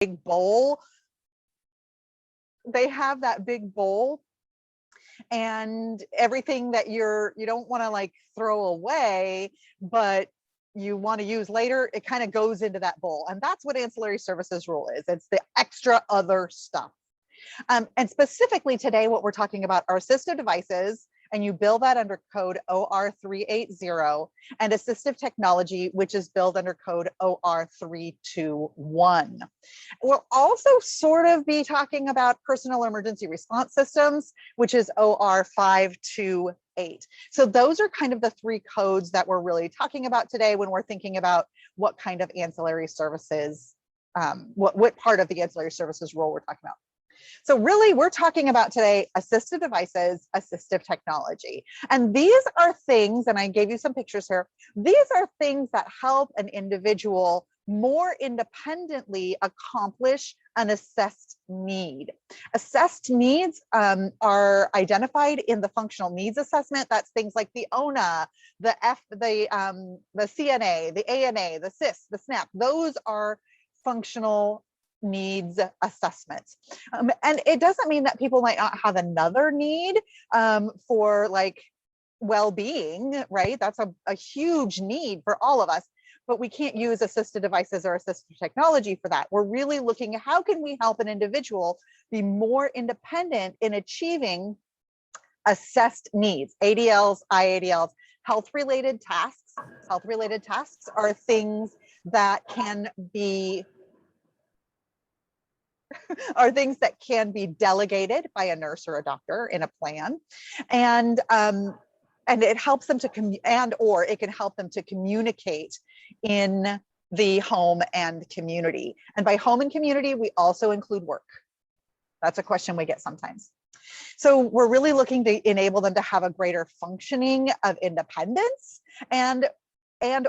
big bowl. They have that big bowl, and everything that you don't want to like throw away, but you want to use later, it kind of goes into that bowl. And that's what ancillary services rule is. It's the extra other stuff. And specifically today, what we're talking about are assistive devices, and you bill that under code OR380, and assistive technology, which is billed under code OR321. We'll also sort of be talking about personal emergency response systems, which is OR528. So those are kind of the three codes that we're really talking about today when we're thinking about what kind of ancillary services, what part of the ancillary services rule we're talking about. So really, we're talking about today assistive devices, assistive technology. And these are things, and I gave you some pictures here, these are things that help an individual more independently accomplish an assessed need. Assessed needs are identified in the functional needs assessment. That's things like the ONA, the CNA, the ANA, the CIS, the SNAP. Those are functional needs assessments. And it doesn't mean that people might not have another need for like well-being, right? That's a huge need for all of us, but we can't use assistive devices or assistive technology for that. We're really looking at how can we help an individual be more independent in achieving assessed needs, ADLs, IADLs, health-related tasks. Health-related tasks are things that can be delegated by a nurse or a doctor in a plan, and it helps them to or it can help them to communicate in the home and community. And by home and community, we also include work. That's a question we get sometimes. So we're really looking to enable them to have a greater functioning of independence and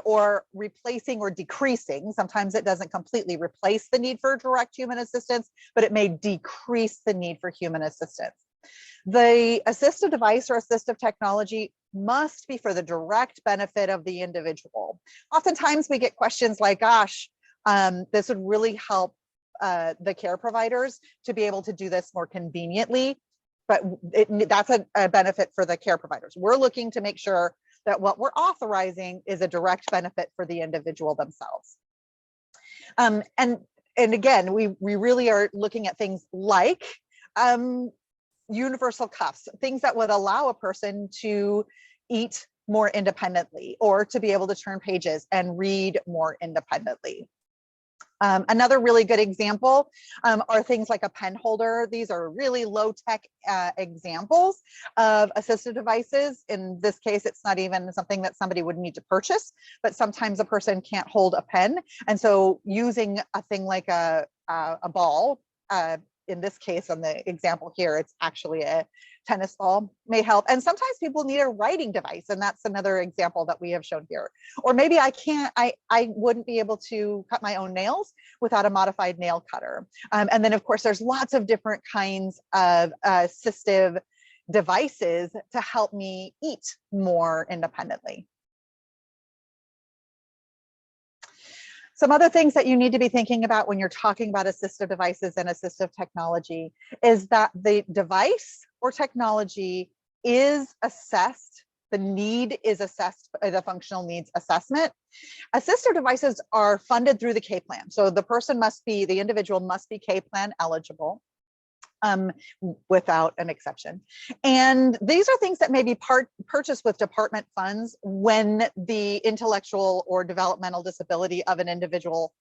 or replacing or decreasing. Sometimes it doesn't completely replace the need for direct human assistance, but it may decrease the need for human assistance. The assistive device or assistive technology must be for the direct benefit of the individual. Oftentimes we get questions like, gosh, this would really help the care providers to be able to do this more conveniently, but that's a benefit for the care providers. We're looking to make sure that what we're authorizing is a direct benefit for the individual themselves. And again, we really are looking at things like universal cuffs, things that would allow a person to eat more independently or to be able to turn pages and read more independently. Another really good example are things like a pen holder. These are really low-tech examples of assistive devices. In this case, it's not even something that somebody would need to purchase, but sometimes a person can't hold a pen. And so using a thing like a ball, in this case, on the example here, it's actually a tennis ball, may help. And sometimes people need a writing device, and that's another example that we have shown here. Or maybe I wouldn't be able to cut my own nails without a modified nail cutter. And then of course, there's lots of different kinds of assistive devices to help me eat more independently. Some other things that you need to be thinking about when you're talking about assistive devices and assistive technology is that the device or technology is assessed, the need is assessed by the functional needs assessment. Assistive devices are funded through the K plan. So the individual must be K plan eligible. Without an exception. And these are things that may be purchased with department funds when the intellectual or developmental disability of an individual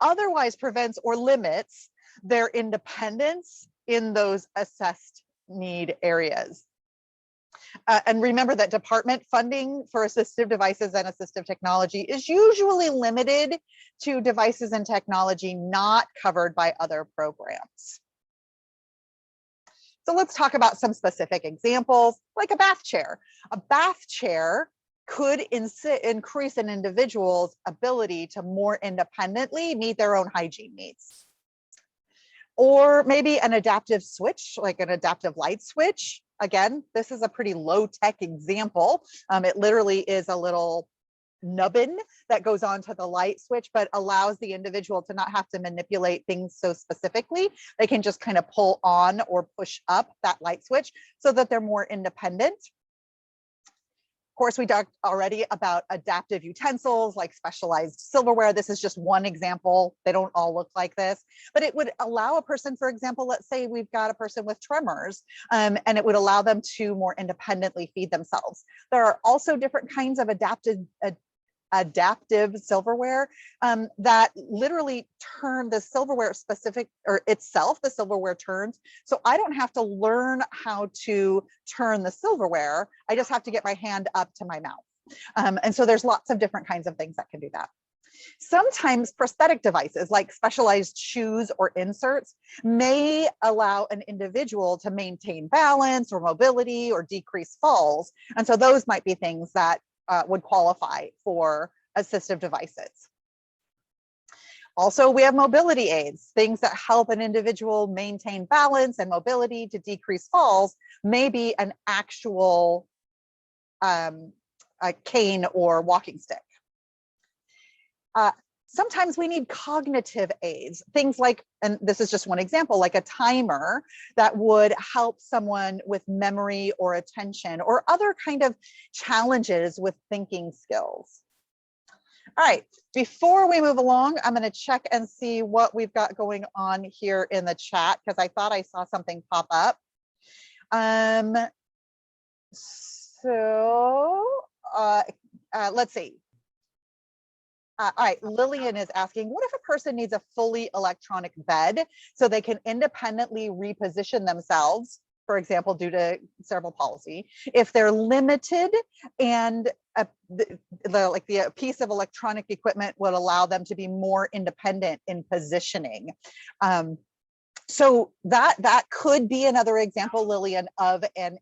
otherwise prevents or limits their independence in those assessed need areas. And remember that department funding for assistive devices and assistive technology is usually limited to devices and technology not covered by other programs. So let's talk about some specific examples, like a bath chair. A bath chair could increase an individual's ability to more independently meet their own hygiene needs. Or maybe an adaptive switch, like an adaptive light switch. Again, this is a pretty low-tech example. It literally is a little nubbin that goes onto the light switch, but allows the individual to not have to manipulate things so specifically. They can just kind of pull on or push up that light switch so that they're more independent. Of course, we talked already about adaptive utensils like specialized silverware. This is just one example. They don't all look like this, but it would allow a person, for example, let's say we've got a person with tremors, and it would allow them to more independently feed themselves. There are also different kinds of adaptive silverware that literally turn the silverware specific or itself, the silverware turns. So I don't have to learn how to turn the silverware. I just have to get my hand up to my mouth. And so there's lots of different kinds of things that can do that. Sometimes prosthetic devices like specialized shoes or inserts may allow an individual to maintain balance or mobility or decrease falls. And so those might be things that would qualify for assistive devices. Also, we have mobility aids, things that help an individual maintain balance and mobility to decrease falls, maybe an actual a cane or walking stick. Sometimes we need cognitive aids, things like, and this is just one example, like a timer that would help someone with memory or attention or other kind of challenges with thinking skills. All right, before we move along, I'm going to check and see what we've got going on here in the chat because I thought I saw something pop up. Let's see. All right, Lillian is asking, what if a person needs a fully electronic bed so they can independently reposition themselves, for example, due to cerebral palsy, if they're limited and a piece of electronic equipment would allow them to be more independent in positioning. So that could be another example, Lillian, of an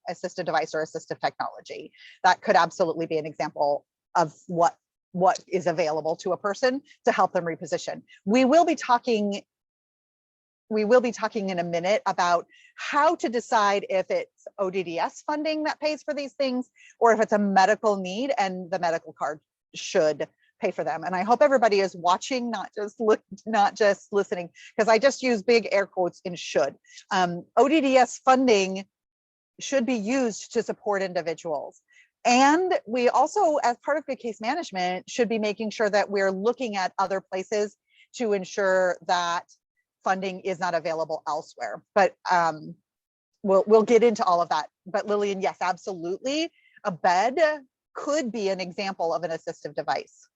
assistive device or assistive technology. That could absolutely be an example of what is available to a person to help them reposition. We will be talking in a minute about how to decide if it's ODDS funding that pays for these things or if it's a medical need and the medical card should pay for them. And I hope everybody is watching, not just listening, because I just use big air quotes in should. ODDS funding should be used to support individuals. And we also, as part of good case management, should be making sure that we're looking at other places to ensure that funding is not available elsewhere. But we'll get into all of that. But Lillian, yes, absolutely. A bed could be an example of an assistive device.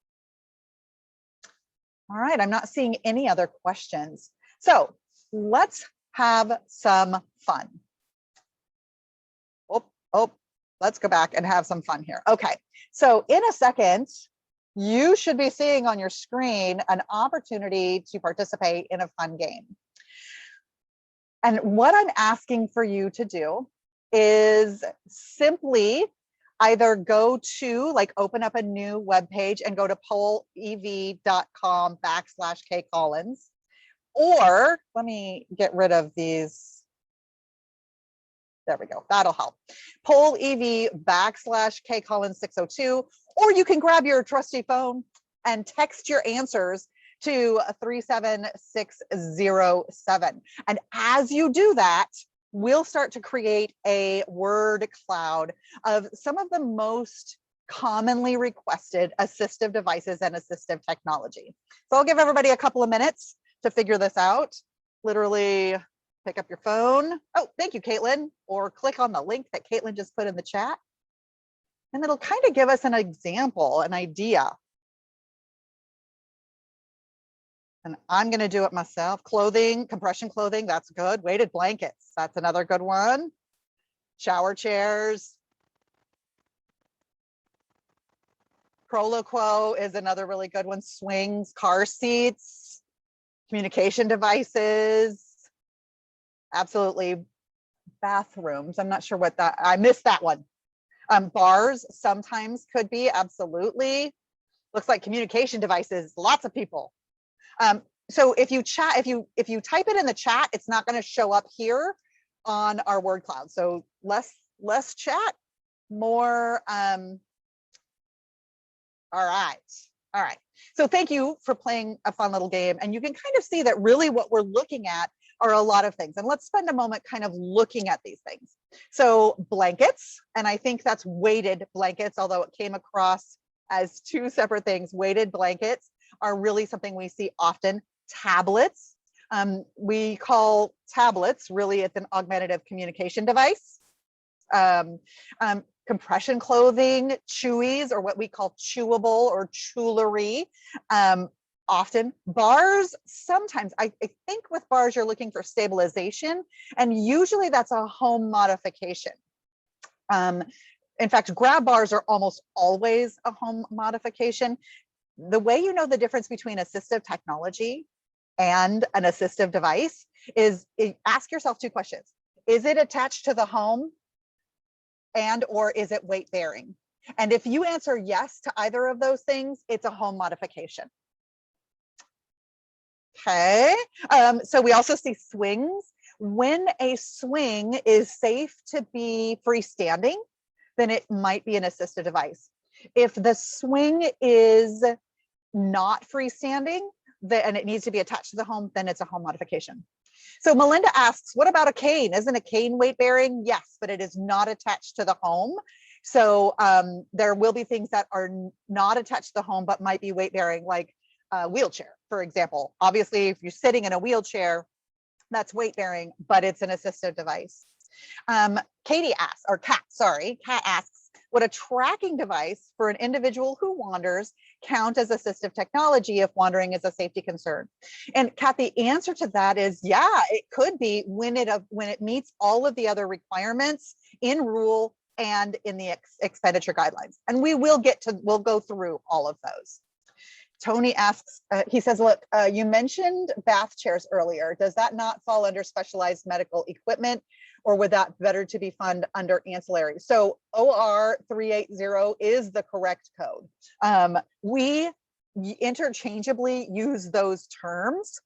All right, I'm not seeing any other questions. So let's have some fun. Let's go back and have some fun here. Okay, so in a second, you should be seeing on your screen an opportunity to participate in a fun game. And what I'm asking for you to do is simply either go to, like, open up a new web page and go to polev.com/kcollins, or let me get rid of these. There we go, that'll help. polev.com/kcollins602, or you can grab your trusty phone and text your answers to 37607. And as you do that, we'll start to create a word cloud of some of the most commonly requested assistive devices and assistive technology. So I'll give everybody a couple of minutes to figure this out. Literally pick up your phone. Oh, thank you, Caitlin. Or click on the link that Caitlin just put in the chat. And it'll kind of give us an example, an idea. And I'm going to do it myself. Clothing, compression clothing, that's good. Weighted blankets, that's another good one. Shower chairs. Proloquo is another really good one. Swings, car seats, communication devices. Absolutely. Bathrooms. I'm not sure what that, I missed that one. Bars sometimes could be, absolutely. Looks like communication devices, lots of people. So if you chat, if you type it in the chat, it's not going to show up here on our word cloud. So less chat, more All right. All right. So thank you for playing a fun little game. And you can kind of see that really what we're looking at are a lot of things. And let's spend a moment kind of looking at these things. So blankets, and I think that's weighted blankets, although it came across as two separate things. Weighted blankets are really something we see often. Tablets, we call tablets, really it's an augmentative communication device. Compression clothing, chewies, or what we call chewable or jewelry. Often bars, sometimes I think with bars you're looking for stabilization, and usually that's a home modification. In fact, grab bars are almost always a home modification. The way you know the difference between assistive technology and an assistive device is ask yourself two questions. Is it attached to the home, and or is it weight bearing? And if you answer yes to either of those things, it's a home modification. Okay, so we also see swings. When a swing is safe to be freestanding, then it might be an assistive device. If the swing is not freestanding, and it needs to be attached to the home, then it's a home modification. So Melinda asks, what about a cane? Isn't a cane weight bearing? Yes, but it is not attached to the home. So there will be things that are not attached to the home, but might be weight bearing, like a wheelchair, for example. Obviously, if you're sitting in a wheelchair, that's weight bearing, but it's an assistive device. Katie asks, or Kat asks, would a tracking device for an individual who wanders count as assistive technology if wandering is a safety concern? And Kat, the answer to that is, yeah, it could be when it meets all of the other requirements in rule and in the expenditure guidelines. And we'll go through all of those. Tony asks, he says, look, you mentioned bath chairs earlier. Does that not fall under specialized medical equipment, or would that better to be funded under ancillary? So OR 380 is the correct code. We interchangeably use those terms,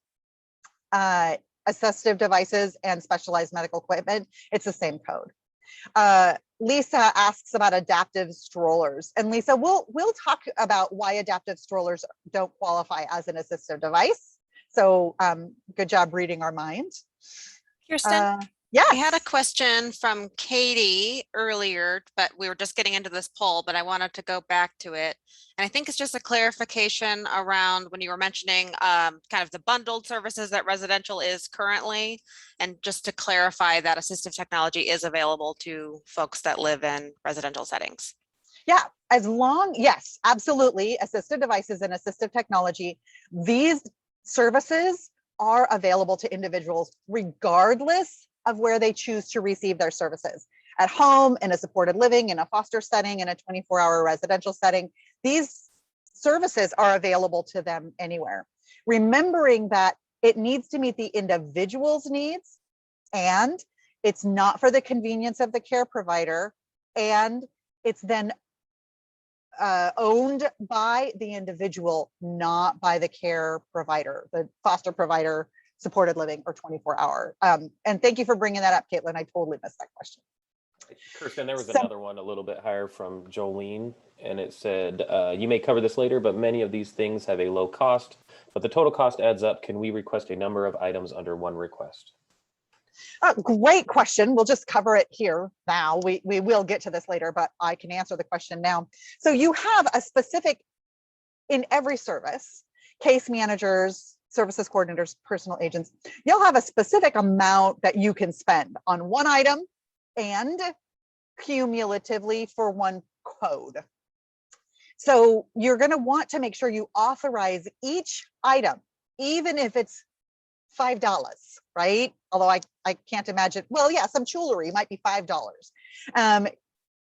assistive devices and specialized medical equipment. It's the same code. Lisa asks about adaptive strollers, and Lisa, we'll talk about why adaptive strollers don't qualify as an assistive device. So good job reading our mind. Kirsten, yes. I had a question from Katie earlier, but we were just getting into this poll, but I wanted to go back to it. And I think it's just a clarification around when you were mentioning kind of the bundled services that residential is currently, and just to clarify that assistive technology is available to folks that live in residential settings. Yeah, yes, absolutely. Assistive devices and assistive technology, these services are available to individuals regardless of where they choose to receive their services. At home, in a supported living, in a foster setting, in a 24-hour residential setting, these services are available to them anywhere. Remembering that it needs to meet the individual's needs, and it's not for the convenience of the care provider, and it's then owned by the individual, not by the care provider, the foster provider, supported living, or 24-hour. And thank you for bringing that up, Caitlin. I totally missed that question. Kirsten, there was another one a little bit higher from Jolene, and it said, you may cover this later, but many of these things have a low cost, but the total cost adds up. Can we request a number of items under one request? Great question. We'll just cover it here now. We will get to this later, but I can answer the question now. So you have a specific, in every service, case managers, services coordinators, personal agents, you'll have a specific amount that you can spend on one item and cumulatively for one code. So you're going to want to make sure you authorize each item, even if it's $5, right? Although I can't imagine, well, yeah, some jewelry might be $5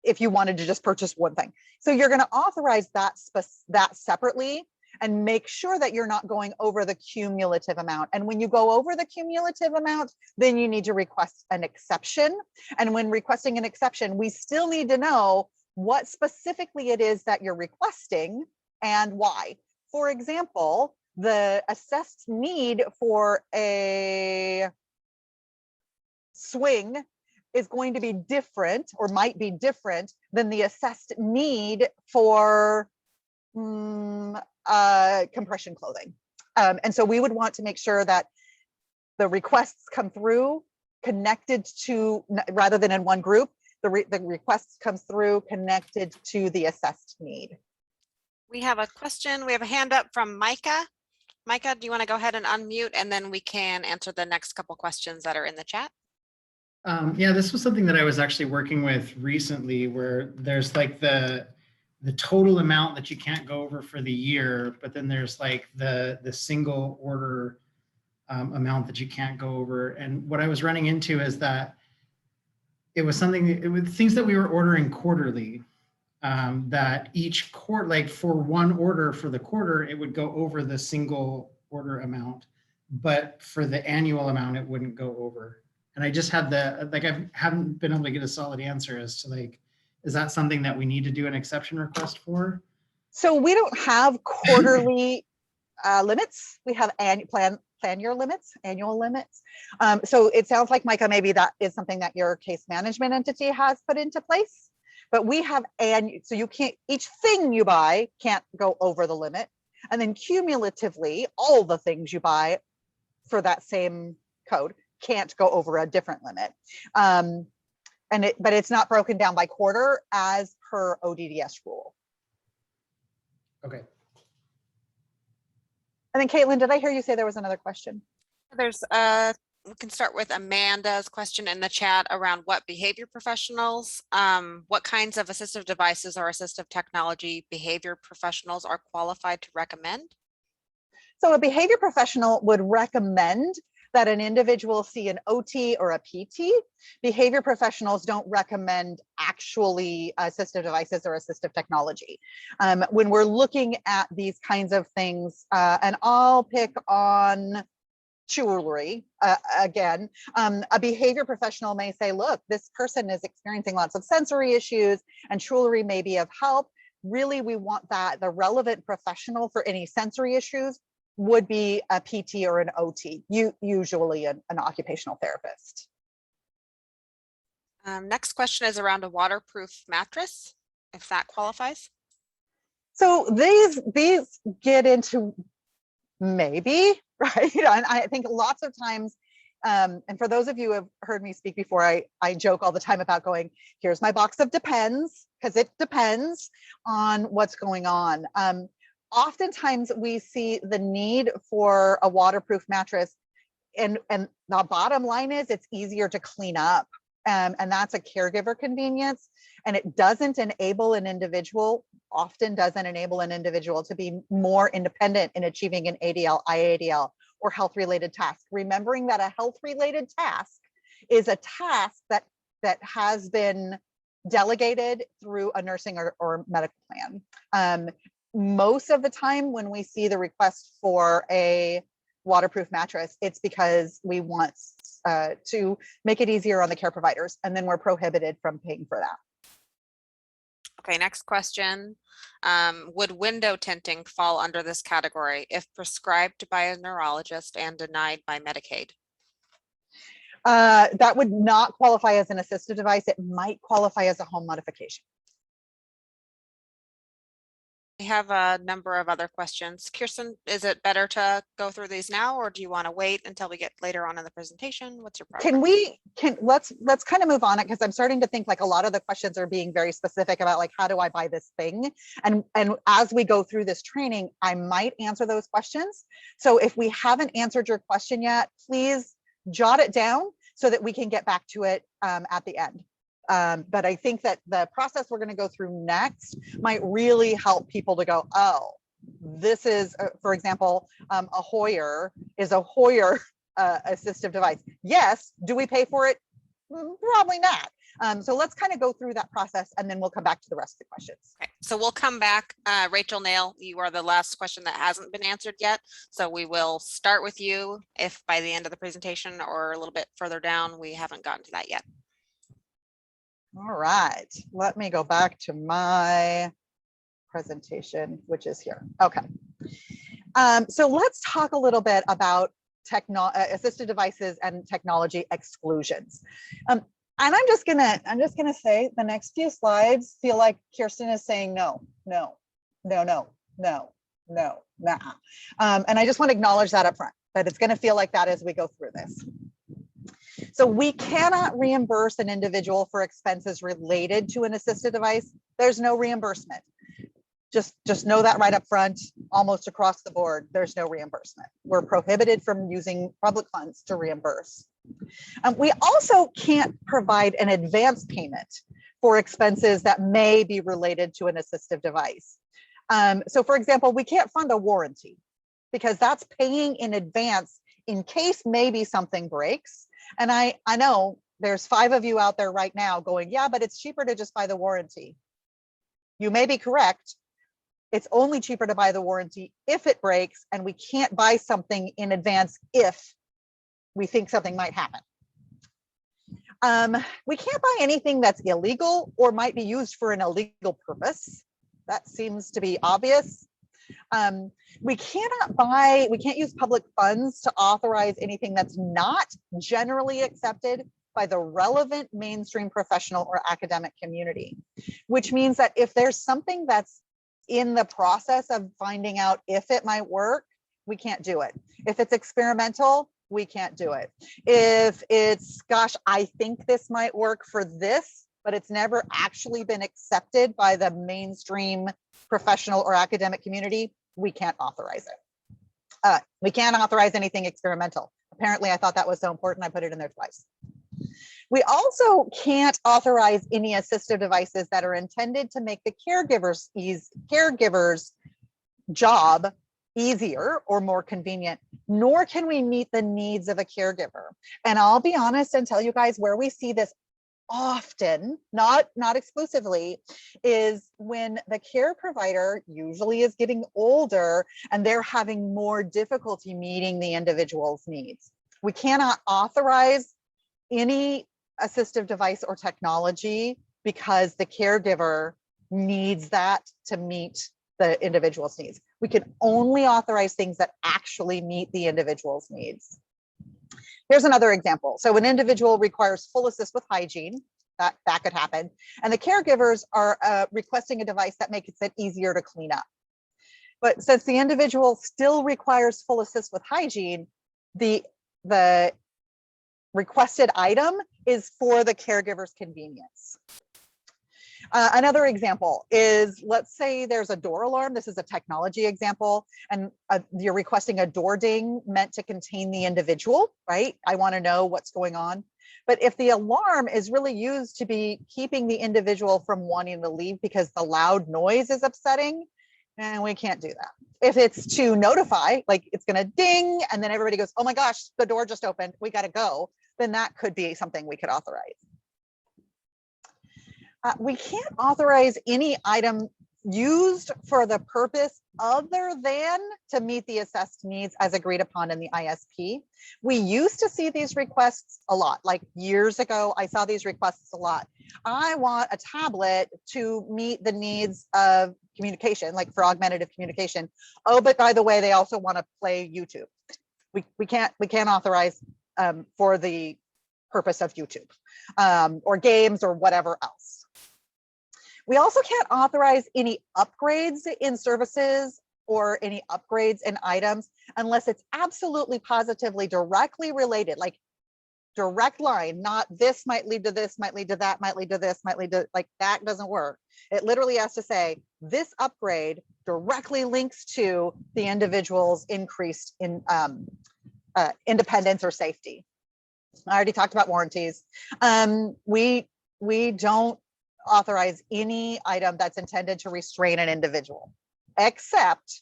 if you wanted to just purchase one thing. So you're going to authorize that separately and make sure that you're not going over the cumulative amount. And when you go over the cumulative amount, then you need to request an exception. And when requesting an exception, we still need to know what specifically it is that you're requesting and why. For example, the assessed need for a swing is going to be different, or might be different, than the assessed need for compression clothing. And so we would want to make sure that the requests come through connected to, rather than in one group, the requests comes through connected to the assessed need. We have a question. We have a hand up from Micah. Micah, do you want to go ahead and unmute, and then we can answer the next couple questions that are in the chat? Yeah, this was something that I was actually working with recently, where there's like the total amount that you can't go over for the year, but then there's like the single order amount that you can't go over. And what I was running into is that it was things that we were ordering quarterly, that each quarter, like for one order for the quarter, it would go over the single order amount, but for the annual amount, it wouldn't go over. And I just had I haven't been able to get a solid answer as to like, is that something that we need to do an exception request for? So we don't have quarterly limits. We have plan year limits, annual limits. So it sounds like, Micah, maybe that is something that your case management entity has put into place. But we have so you can't, each thing you buy can't go over the limit. And then cumulatively, all the things you buy for that same code can't go over a different limit. But it's not broken down by quarter as per ODDS rule. Okay. And then Caitlin, did I hear you say there was another question? There's we can start with Amanda's question in the chat around what behavior professionals, what kinds of assistive devices or assistive technology behavior professionals are qualified to recommend? So a behavior professional would recommend that an individual see an OT or a PT. Behavior professionals don't recommend actually assistive devices or assistive technology. When we're looking at these kinds of things, and I'll pick on jewelry again, a behavior professional may say, look, this person is experiencing lots of sensory issues and jewelry may be of help. Really, we want that the relevant professional for any sensory issues would be a PT or an OT, usually an occupational therapist. Next question is around a waterproof mattress, if that qualifies. So these get into maybe, right? And I think lots of times, and for those of you who have heard me speak before, I joke all the time about going, here's my box of depends, because it depends on what's going on. Oftentimes we see the need for a waterproof mattress, and the bottom line is it's easier to clean up, and that's a caregiver convenience, and it doesn't enable an individual, often doesn't enable an individual to be more independent in achieving an ADL, IADL, or health-related task. Remembering that a health-related task is a task that has been delegated through a nursing or medical plan. Most of the time when we see the request for a waterproof mattress, it's because we want to make it easier on the care providers, and then we're prohibited from paying for that. Okay, next question. Would window tinting fall under this category if prescribed by a neurologist and denied by Medicaid? That would not qualify as an assistive device. It might qualify as a home modification. We have a number of other questions. Kirsten, is it better to go through these now, or do you want to wait until we get later on in the presentation? What's your preference? Let's kind of move on it, because I'm starting to think like a lot of the questions are being very specific about like, how do I buy this thing? And as we go through this training, I might answer those questions. So if we haven't answered your question yet, please jot it down so that we can get back to it at the end. But I think that the process we're going to go through next might really help people to go, oh, this is, for example, a Hoyer is a Hoyer assistive device. Yes. Do we pay for it? Probably not. So let's kind of go through that process, and then we'll come back to the rest of the questions. Okay, so we'll come back. Rachel Nail, you are the last question that hasn't been answered yet. So we will start with you if by the end of the presentation or a little bit further down, we haven't gotten to that yet. All right, let me go back to my presentation, which is here. Okay. So let's talk a little bit about assistive devices and technology exclusions. And I'm just gonna say the next few slides feel like Kirsten is saying no, no, no, no. no, no, nah. And I just want to acknowledge that up front, that it's going to feel like that as we go through this. So we cannot reimburse an individual for expenses related to an assistive device. There's no reimbursement. Just know that right up front, almost across the board, there's no reimbursement. We're prohibited from using public funds to reimburse. We also can't provide an advance payment for expenses that may be related to an assistive device. So for example, we can't fund a warranty because that's paying in advance in case maybe something breaks. And I know there's 5 of you out there right now going, yeah, but it's cheaper to just buy the warranty. You may be correct. It's only cheaper to buy the warranty if it breaks, and we can't buy something in advance if we think something might happen. We can't buy anything that's illegal or might be used for an illegal purpose. That seems to be obvious. We can't use public funds to authorize anything that's not generally accepted by the relevant mainstream professional or academic community, which means that if there's something that's in the process of finding out if it might work, we can't do it. If it's experimental, we can't do it. If it's, gosh, I think this might work for this, but it's never actually been accepted by the mainstream professional or academic community, we can't authorize it. We can't authorize anything experimental. Apparently, I thought that was so important, I put it in there twice. We also can't authorize any assistive devices that are intended to make the caregiver's job easier or more convenient, nor can we meet the needs of a caregiver. And I'll be honest and tell you guys where we see this often, not exclusively, is when the care provider usually is getting older and they're having more difficulty meeting the individual's needs. We cannot authorize any assistive device or technology because the caregiver needs that to meet the individual's needs. We can only authorize things that actually meet the individual's needs. Here's another example. So an individual requires full assist with hygiene, that could happen. And the caregivers are requesting a device that makes it easier to clean up. But since the individual still requires full assist with hygiene, the requested item is for the caregiver's convenience. Another example is, let's say there's a door alarm. This is a technology example, and you're requesting a door ding meant to contain the individual, right? I want to know what's going on. But if the alarm is really used to be keeping the individual from wanting to leave because the loud noise is upsetting, and we can't do that. If it's to notify, like it's going to ding, and then everybody goes, oh my gosh, the door just opened, we got to go, then that could be something we could authorize. We can't authorize any item used for the purpose other than to meet the assessed needs as agreed upon in the ISP. We used to see these requests a lot. Like years ago, I saw these requests a lot. I want a tablet to meet the needs of communication, like for augmentative communication. Oh, but by the way, they also want to play YouTube. We can't authorize for the purpose of YouTube or games or whatever else. We also can't authorize any upgrades in services or any upgrades in items unless it's absolutely positively directly related, like direct line, not this might lead to this, might lead to that, might lead to this, might lead to, like that doesn't work. It literally has to say this upgrade directly links to the individual's increased in independence or safety. I already talked about warranties. We don't authorize any item that's intended to restrain an individual, except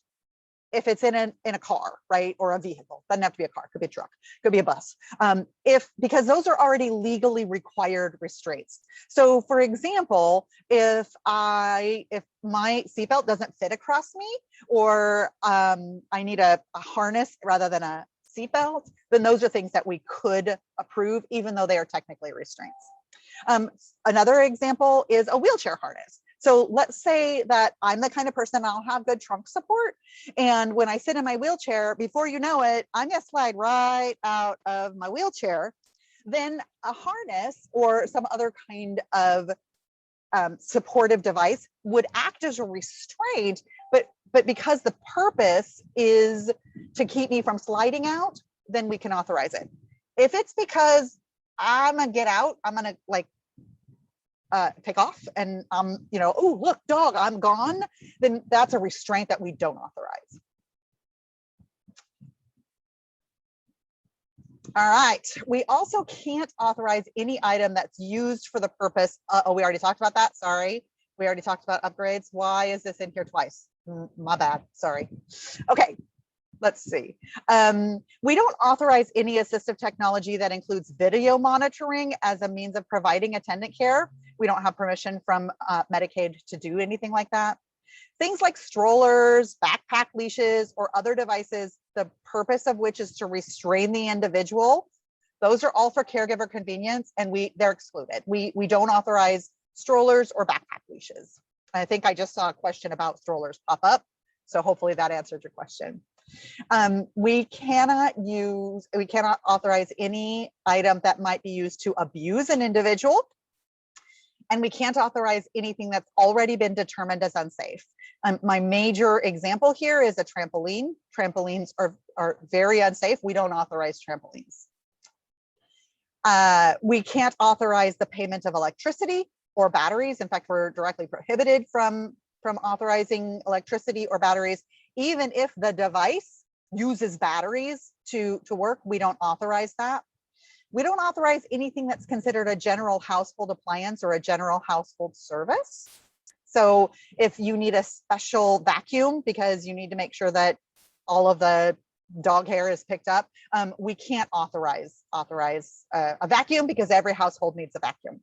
if it's in a car, right, or a vehicle. Doesn't have to be a car, could be a truck, could be a bus. Because those are already legally required restraints. So for example, if my seatbelt doesn't fit across me, or I need a harness rather than a seatbelt, then those are things that we could approve, even though they are technically restraints. Another example is a wheelchair harness. So let's say that I'm the kind of person, I'll have good trunk support. And when I sit in my wheelchair, before you know it, I'm gonna slide right out of my wheelchair. Then a harness or some other kind of supportive device would act as a restraint, but but because the purpose is to keep me from sliding out, then we can authorize it. If it's because I'm gonna get out, I'm gonna like take off and you know, oh, look, dog, I'm gone, then that's a restraint that we don't authorize. All right, we also can't authorize any item that's used for the purpose. Oh, we already talked about that, sorry. We already talked about upgrades. Why is this in here twice? My bad, sorry. Okay, let's see. We don't authorize any assistive technology that includes video monitoring as a means of providing attendant care. We don't have permission from Medicaid to do anything like that. Things like strollers, backpack leashes, or other devices, the purpose of which is to restrain the individual. Those are all for caregiver convenience, and they're excluded. We don't authorize strollers or backpack leashes. I think I just saw a question about strollers pop up, so hopefully that answered your question. We cannot authorize any item that might be used to abuse an individual, and we can't authorize anything that's already been determined as unsafe. My major example here is a trampoline. Trampolines are very unsafe. We don't authorize trampolines. We can't authorize the payment of electricity or batteries. In fact, we're directly prohibited from authorizing electricity or batteries. Even if the device uses batteries to work, we don't authorize that. We don't authorize anything that's considered a general household appliance or a general household service. So if you need a special vacuum because you need to make sure that all of the dog hair is picked up, we can't authorize a vacuum because every household needs a vacuum.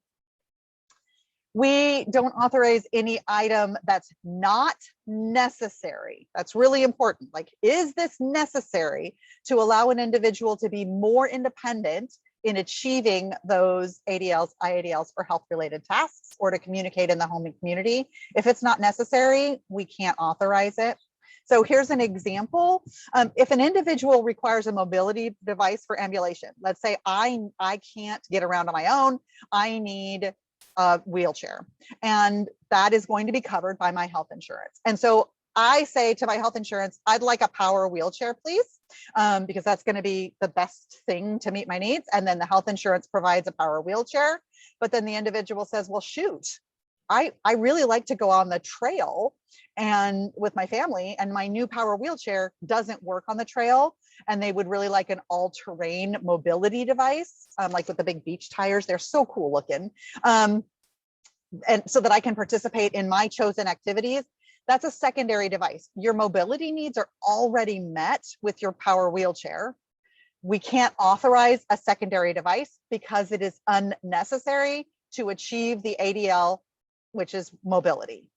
We don't authorize any item that's not necessary. That's really important. Like, is this necessary to allow an individual to be more independent in achieving those ADLs, IADLs for health-related tasks or to communicate in the home and community? If it's not necessary, we can't authorize it. So here's an example. If an individual requires a mobility device for ambulation, let's say I can't get around on my own, I need a wheelchair, and that is going to be covered by my health insurance. And so I say to my health insurance, I'd like a power wheelchair, please, because that's going to be the best thing to meet my needs. And then the health insurance provides a power wheelchair. But then the individual says, well, shoot, I really like to go on the trail and with my family, and my new power wheelchair doesn't work on the trail. And they would really like an all-terrain mobility device, like with the big beach tires. They're so cool looking. And so that I can participate in my chosen activities. That's a secondary device. Your mobility needs are already met with your power wheelchair. We can't authorize a secondary device because it is unnecessary to achieve the ADL, which is mobility.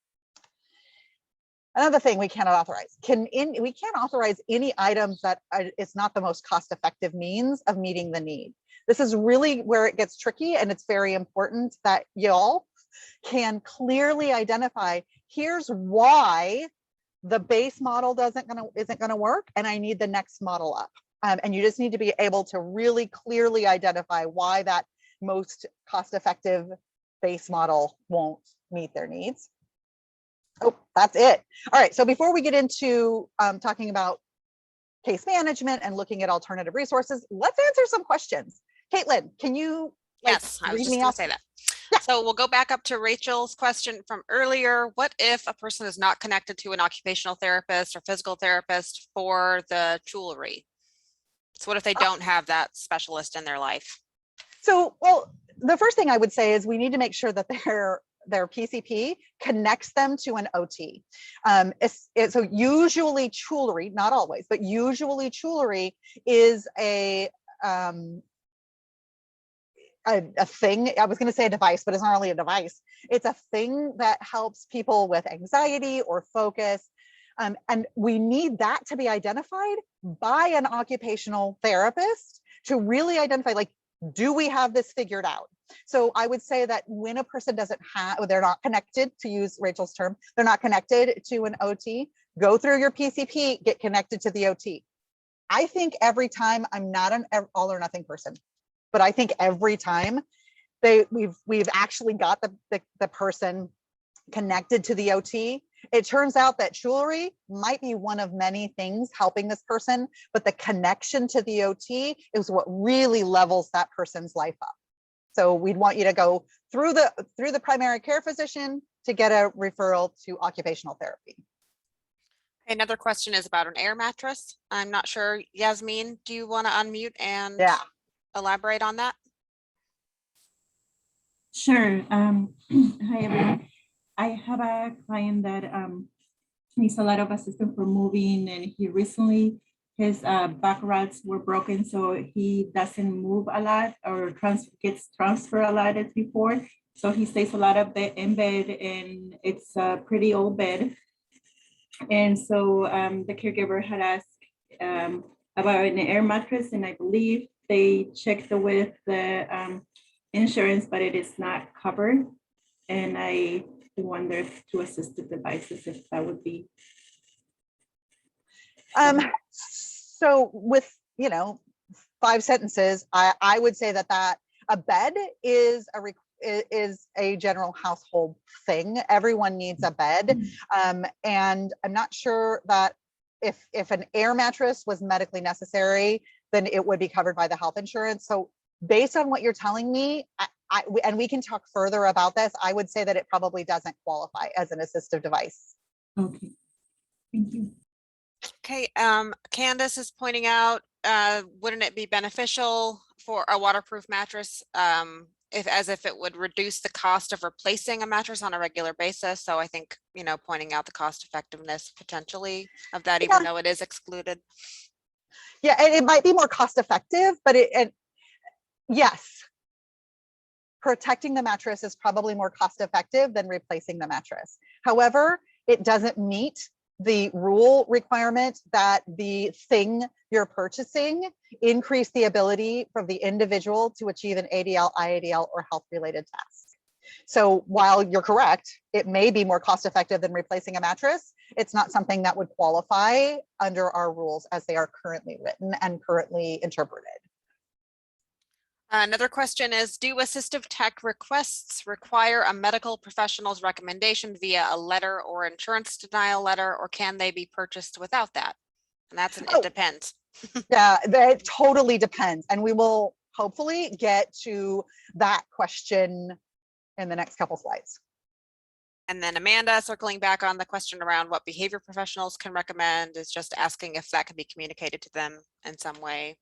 Another thing we cannot authorize, we can't authorize any items that is not the most cost-effective means of meeting the need. This is really where it gets tricky, and it's very important that y'all can clearly identify, here's why the base model isn't gonna work, and I need the next model up. And you just need to be able to really clearly identify why that most cost-effective base model won't meet their needs. Oh, that's it. All right, so before we get into talking about case management and looking at alternative resources, let's answer some questions. Caitlin, can you Yes, I was just gonna say that. Yeah. So we'll go back up to Rachel's question from earlier. What if a person is not connected to an occupational therapist or physical therapist for the jewelry? So what if they don't have that specialist in their life? So, well, the first thing I would say is we need to make sure that their PCP connects them to an OT. So usually jewelry, not always, but usually jewelry is a thing. I was going to say a device, but it's not really a device. It's a thing that helps people with anxiety or focus. And we need that to be identified by an occupational therapist to really identify, like, do we have this figured out? So I would say that when a person they're not connected, to use Rachel's term, they're not connected to an OT, go through your PCP, get connected to the OT. I think every time, I'm not an all or nothing person, but I think every time we've actually got the person connected to the OT, It turns out that jewelry might be one of many things helping this person, but the connection to the OT is what really levels that person's life up. So we'd want you to go through the primary care physician to get a referral to occupational therapy. Another question is about an air mattress. I'm not sure, Yasmin, do you want to unmute and Yeah. elaborate on that? Sure. Hi, everyone. I have a client that needs a lot of assistance for moving, and he recently, his back rods were broken, so he doesn't move a lot or gets transferred a lot as before. So he stays a lot of in bed, and it's a pretty old bed. And so the caregiver had asked about an air mattress, and I believe they checked with the insurance, but it is not covered. And I wonder if to assistive devices, if that would be. So with, 5 sentences, I would say that a bed is a general household thing. Everyone needs a bed. And I'm not sure that if an air mattress was medically necessary, then it would be covered by the health insurance. So based on what you're telling me, and we can talk further about this, I would say that it probably doesn't qualify as an assistive device. Okay, thank you. Okay, Candace is pointing out, wouldn't it be beneficial for a waterproof mattress if it would reduce the cost of replacing a mattress on a regular basis? So I think, pointing out the cost effectiveness potentially of that, even though it is excluded. Yeah, and it might be more cost effective, but yes, protecting the mattress is probably more cost effective than replacing the mattress. However, it doesn't meet the rule requirement that the thing you're purchasing increase the ability for the individual to achieve an ADL, IADL, or health-related task. So while you're correct, it may be more cost effective than replacing a mattress, it's not something that would qualify under our rules as they are currently written and currently interpreted. Another question is, do assistive tech requests require a medical professional's recommendation via a letter or insurance denial letter, or can they be purchased without that? And that's it depends. Yeah, that totally depends. And we will hopefully get to that question in the next couple slides. And then Amanda, circling back on the question around what behavior professionals can recommend, is just asking if that can be communicated to them in some way.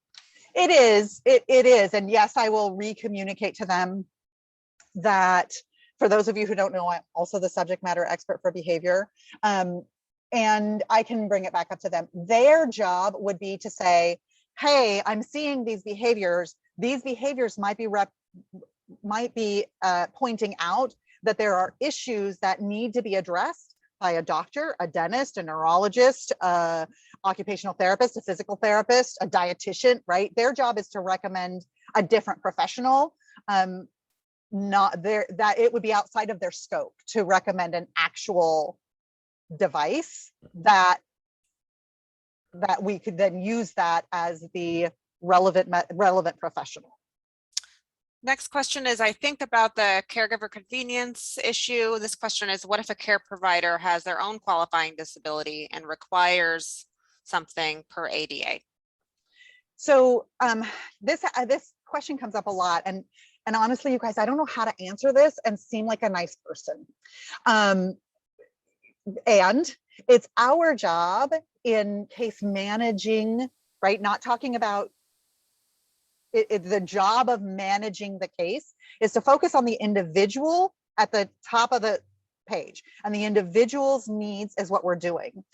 It is. It is. And yes, I will re-communicate to them that, for those of you who don't know, I'm also the subject matter expert for behavior. And I can bring it back up to them. Their job would be to say, hey, I'm seeing these behaviors. These behaviors might be pointing out that there are issues that need to be addressed by a doctor, a dentist, a neurologist, occupational therapist, a physical therapist, a dietitian, right? Their job is to recommend a different professional, that it would be outside of their scope to recommend an actual device that we could then use that as the relevant professional. Next question is, I think, about the caregiver convenience issue. This question is, what if a care provider has their own qualifying disability and requires something per ADA? So this question comes up a lot, and honestly, you guys, I don't know how to answer this and seem like a nice person. And it's our job in case managing, right? Not talking about the job of managing the case is to focus on the individual at the top of the page, and the individual's needs is what we're doing.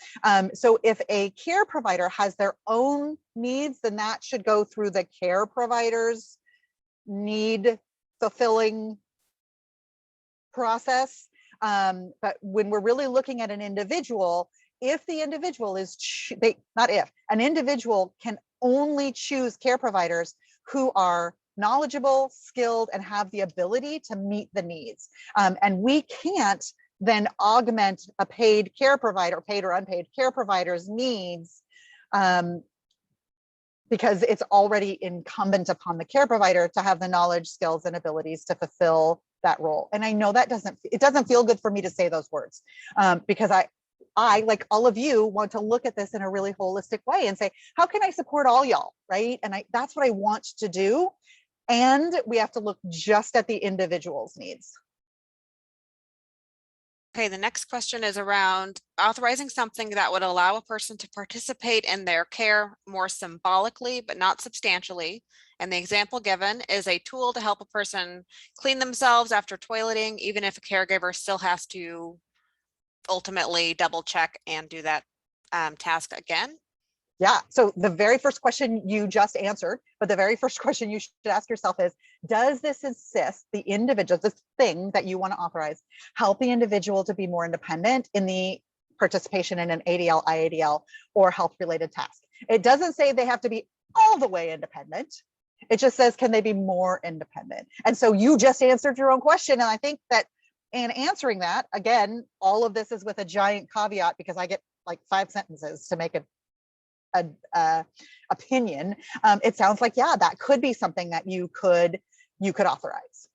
So if a care provider has their own needs, then that should go through the care provider's need fulfilling process. But when we're really looking at an individual, if the individual is, an individual can only choose care providers who are knowledgeable, skilled, and have the ability to meet the needs. And we can't then augment a paid care provider, paid or unpaid care provider's needs, because it's already incumbent upon the care provider to have the knowledge, skills, and abilities to fulfill that role. And I know that it doesn't feel good for me to say those words, because I, like all of you, want to look at this in a really holistic way and say, how can I support all y'all, right? And that's what I want to do. And we have to look just at the individual's needs. Okay, the next question is around authorizing something that would allow a person to participate in their care more symbolically, but not substantially. And the example given is a tool to help a person clean themselves after toileting, even if a caregiver still has to ultimately double check and do that task again. Yeah, so the very first question you just answered, but the very first question you should ask yourself is, does this assist the individual, this thing that you want to authorize, help the individual to be more independent in the participation in an ADL, IADL, or health-related task? It doesn't say they have to be all the way independent. It just says, can they be more independent? And so you just answered your own question. And I think that in answering that, again, all of this is with a giant caveat, because I get like 5 sentences to make an opinion. It sounds like, yeah, that could be something that you could authorize.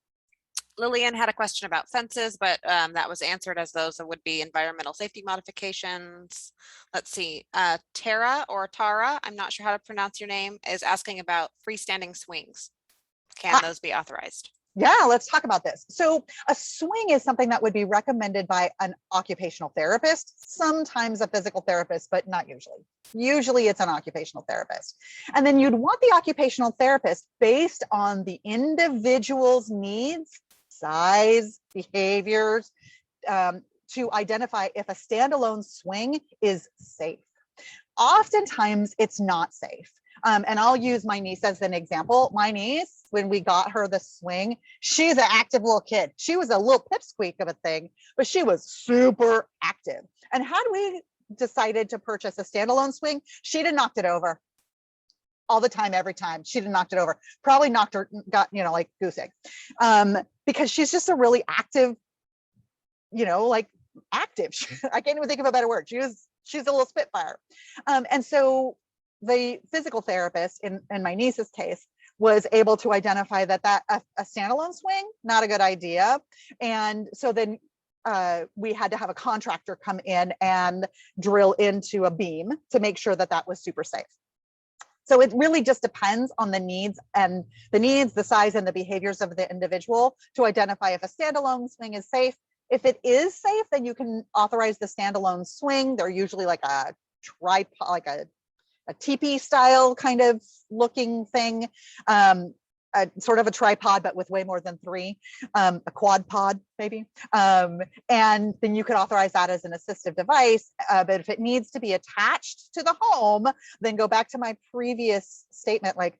Lillian had a question about fences, but that was answered as those that would be environmental safety modifications. Let's see, Tara, I'm not sure how to pronounce your name, is asking about freestanding swings. Can those be authorized? Yeah, let's talk about this. So a swing is something that would be recommended by an occupational therapist, sometimes a physical therapist, but not usually. Usually it's an occupational therapist. And then you'd want the occupational therapist, based on the individual's needs, size, behaviors, to identify if a standalone swing is safe. Oftentimes it's not safe. And I'll use my niece as an example. My niece, when we got her the swing, she's an active little kid. She was a little pipsqueak of a thing, but she was super active. And had we decided to purchase a standalone swing, she'd have knocked it over all the time, every time. She'd have knocked it over. Probably got, like goose egg, because she's just a really active, active. I can't even think of a better word. She's a little spitfire. And so the physical therapist in my niece's case was able to identify that a standalone swing, not a good idea. And so then we had to have a contractor come in and drill into a beam to make sure that was super safe. So it really just depends on the needs, the size, and the behaviors of the individual to identify if a standalone swing is safe. If it is safe, then you can authorize the standalone swing. They're usually like a tripod, like a teepee style kind of looking thing, sort of a tripod, but with way more than 3, a quad pod maybe. And then you could authorize that as an assistive device. But if it needs to be attached to the home, then go back to my previous statement, like,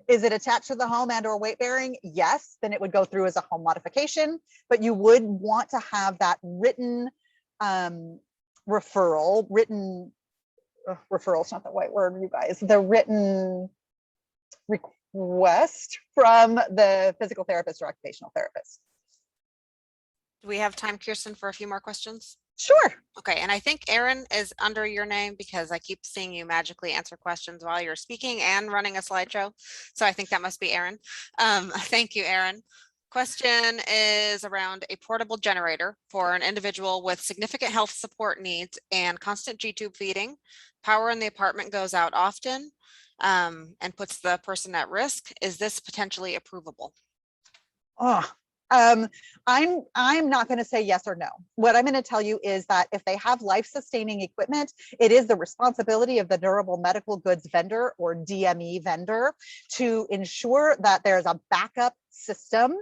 is it attached to the home and or weight bearing? Yes, then it would go through as a home modification, but you would want to have that written referral, referral's not the right word, you guys, the written request from the physical therapist or occupational therapist. Do we have time, Kirsten, for a few more questions? Sure. Okay, and I think Erin is under your name because I keep seeing you magically answer questions while you're speaking and running a slideshow. So I think that must be Erin. Thank you, Erin. Question is around a portable generator for an individual with significant health support needs and constant G-tube feeding. Power in the apartment goes out often and puts the person at risk. Is this potentially approvable? I'm not going to say yes or no. What I'm going to tell you is that if they have life-sustaining equipment, it is the responsibility of the durable medical goods vendor, or DME vendor, to ensure that there's a backup system.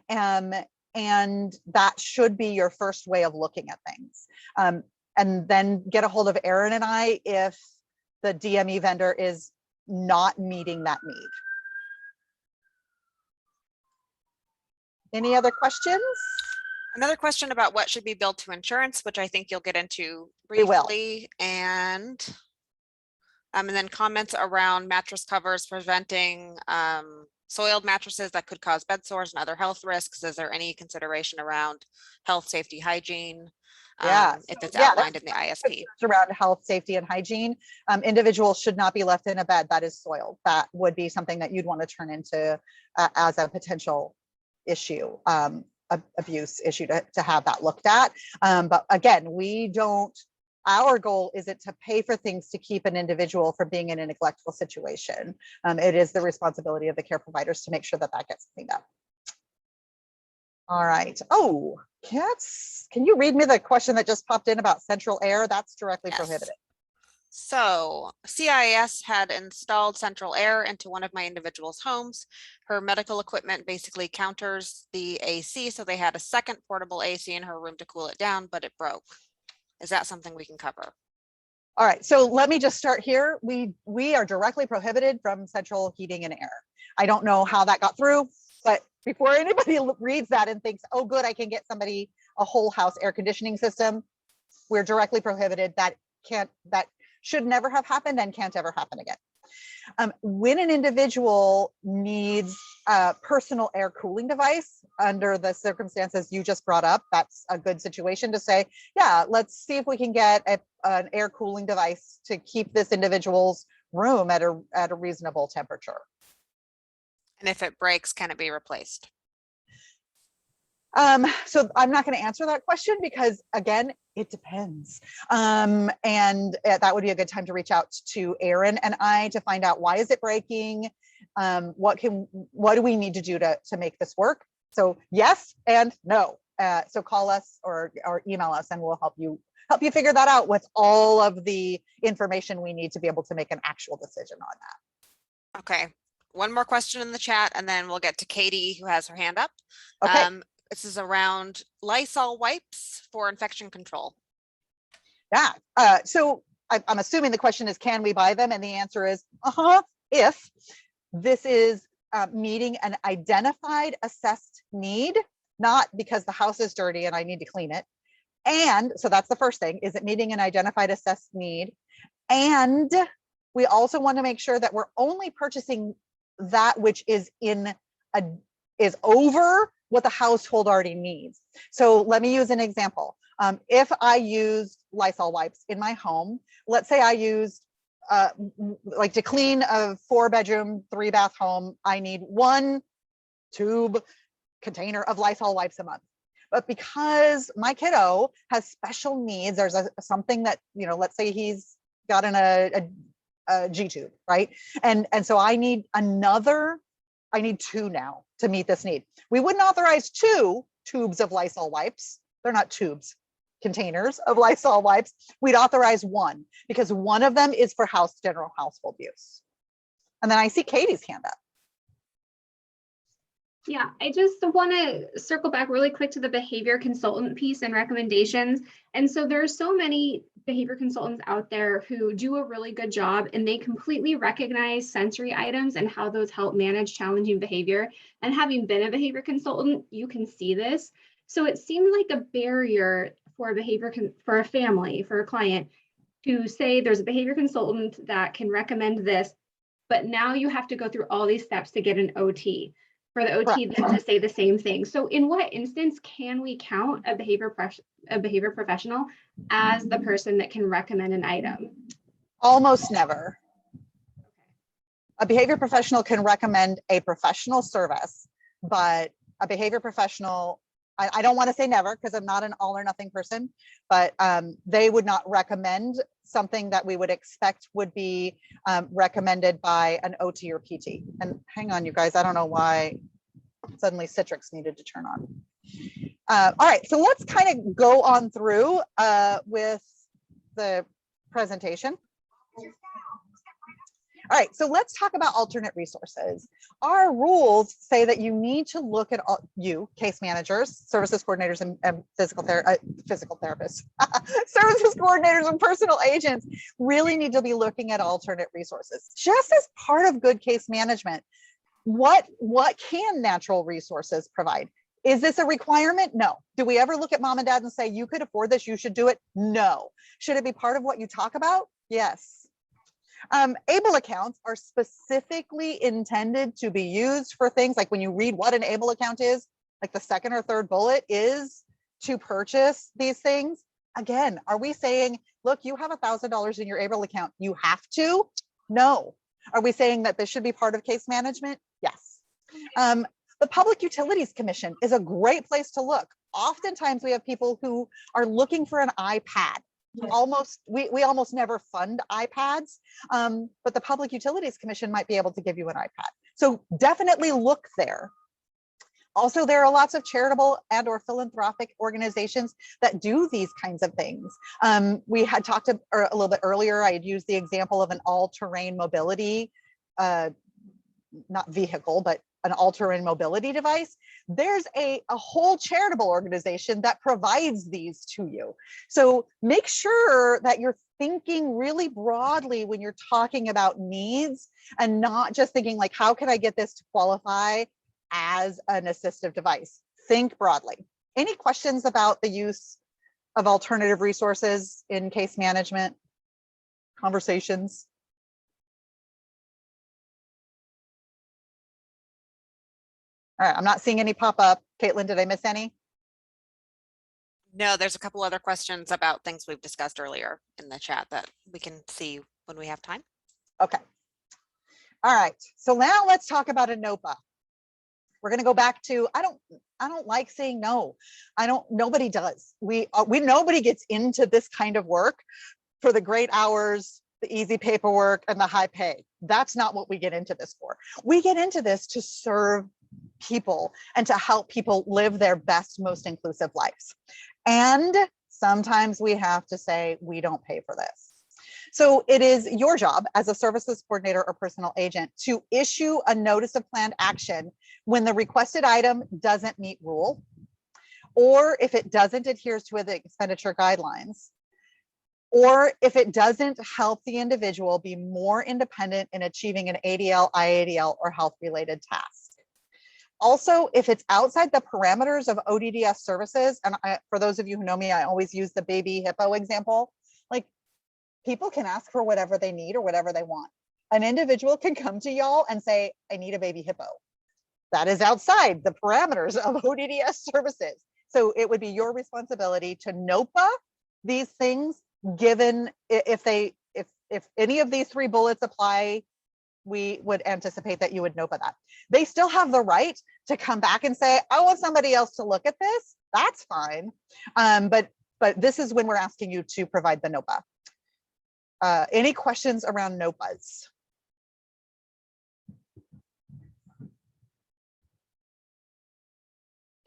And that should be your first way of looking at things. And then get a hold of Erin and I if the DME vendor is not meeting that need. Any other questions? Another question about what should be billed to insurance, which I think you'll get into briefly, and then comments around mattress covers preventing soiled mattresses that could cause bed sores and other health risks. Is there any consideration around health, safety, hygiene? If it's outlined in the ISP. Around health, safety, and hygiene, individuals should not be left in a bed that is soiled. That would be something that you'd want to turn into as a potential issue. abuse issue to have that looked at. But again, our goal isn't to pay for things to keep an individual from being in a neglectful situation. It is the responsibility of the care providers to make sure that that gets cleaned up. All right. Oh, can you read me the question that just popped in about central air? That's directly prohibited. So CIS had installed central air into one of my individual's homes. Her medical equipment basically counters the AC. So they had a second portable AC in her room to cool it down, but it broke. Is that something we can cover? All right, so let me just start here. We are directly prohibited from central heating and air. I don't know how that got through, but before anybody reads that and thinks, oh good, I can get somebody a whole house air conditioning system, we're directly prohibited. That should never have happened and can't ever happen again. When an individual needs a personal air cooling device under the circumstances you just brought up, that's a good situation to say, yeah, let's see if we can get an air cooling device to keep this individual's room at a reasonable temperature. And if it breaks, can it be replaced? So I'm not going to answer that question because, again, it depends. And that would be a good time to reach out to Aaron and I to find out, why is it breaking? What do we need to do to make this work? So yes and no. So call us or email us and we'll help you figure that out with all of the information we need to be able to make an actual decision on that. Okay. One more question in the chat and then we'll get to Katie, who has her hand up. Okay. This is around Lysol wipes for infection control. Yeah. So I'm assuming the question is, can we buy them? And the answer is, if this is meeting an identified assessed need, not because the house is dirty and I need to clean it. And so that's the first thing, is it meeting an identified assessed need? And we also want to make sure that we're only purchasing that which is is over what the household already needs. So let me use an example. If I used Lysol wipes in my home, let's say I used like to clean a 4-bedroom, 3-bath home, I need 1 tube container of Lysol wipes a month. But because my kiddo has special needs, there's something that, let's say he's got a G tube, right? And so I need 2 now to meet this need. We wouldn't authorize 2 tubes of Lysol wipes. They're not tubes, containers of Lysol wipes. We'd authorize 1 because one of them is for general household use. And then I see Katie's hand up. Yeah, I just want to circle back really quick to the behavior consultant piece and recommendations. And so there are so many behavior consultants out there who do a really good job and they completely recognize sensory items and how those help manage challenging behavior. And having been a behavior consultant, you can see this. So it seemed like a barrier for a family, for a client, to say there's a behavior consultant that can recommend this, but now you have to go through all these steps to get an OT. For the OT then to say the same thing. So in what instance can we count a behavior professional as the person that can recommend an item? Almost never. A behavior professional can recommend a professional service, but a behavior professional, I don't want to say never because I'm not an all or nothing person, but they would not recommend something that we would expect would be recommended by an OT or PT. And hang on, you guys, I don't know why suddenly Citrix needed to turn on. All right, so let's kind of go on through with the presentation. All right, so let's talk about alternate resources. Our rules say that you need to look at case managers, services coordinators, and physical therapists, services coordinators and personal agents really need to be looking at alternate resources. Just as part of good case management, what can natural resources provide? Is this a requirement? No. Do we ever look at mom and dad and say, you could afford this, you should do it? No. Should it be part of what you talk about? Yes. ABLE accounts are specifically intended to be used for things like when you read what an ABLE account is, like the second or third bullet is to purchase these things. Again, are we saying, look, you have $1,000 in your ABLE account, you have to? No. Are we saying that this should be part of case management? Yes. But The Public Utilities Commission is a great place to look. Oftentimes we have people who are looking for an iPad. Yes. We almost never fund iPads, but the Public Utilities Commission might be able to give you an iPad. So definitely look there. Also, there are lots of charitable and or philanthropic organizations that do these kinds of things. We had talked a little bit earlier, I had used the example of an all-terrain mobility, not vehicle, but an all-terrain mobility device. There's a whole charitable organization that provides these to you. So make sure that you're thinking really broadly when you're talking about needs and not just thinking like, how can I get this to qualify as an assistive device? Think broadly. Any questions about the use of alternative resources in case management conversations? All right, I'm not seeing any pop up. Caitlin, did I miss any? No, there's a couple other questions about things we've discussed earlier in the chat that we can see when we have time. Okay. All right, so now let's talk about a NOPA. We're going to go back to, I don't like saying no. Nobody does. Nobody gets into this kind of work for the great hours, the easy paperwork, and the high pay. That's not what we get into this for. We get into this to serve people and to help people live their best, most inclusive lives. And sometimes we have to say, we don't pay for this. So it is your job as a services coordinator or personal agent to issue a notice of planned action when the requested item doesn't meet rule, or if it doesn't adhere to the expenditure guidelines, or if it doesn't help the individual be more independent in achieving an ADL, IADL, or health-related task. Also, if it's outside the parameters of ODDS services, and for those of you who know me, I always use the baby hippo example, like people can ask for whatever they need or whatever they want. An individual can come to y'all and say, I need a baby hippo. That is outside the parameters of ODDS services. So it would be your responsibility to NOPA these things, given if any of these 3 bullets apply, we would anticipate that you would NOPA that. They still have the right to come back and say, I want somebody else to look at this. That's fine. But this is when we're asking you to provide the NOPA. Any questions around NOPAs?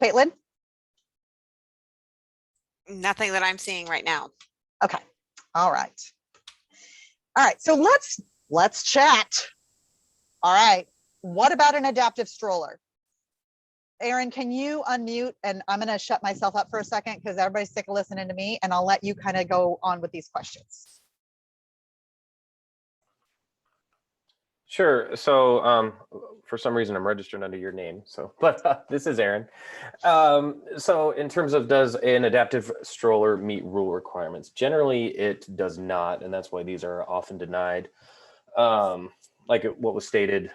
Caitlin? Nothing that I'm seeing right now. Okay. All right. All right. So let's chat. All right. What about an adaptive stroller? Aaron, can you unmute? And I'm going to shut myself up for a second because everybody's sick of listening to me, and I'll let you kind of go on with these questions. Sure. So for some reason, I'm registered under your name. So, but this is Aaron. So in terms of does an adaptive stroller meet rule requirements? Generally, it does not, and that's why these are often denied. Like what was stated,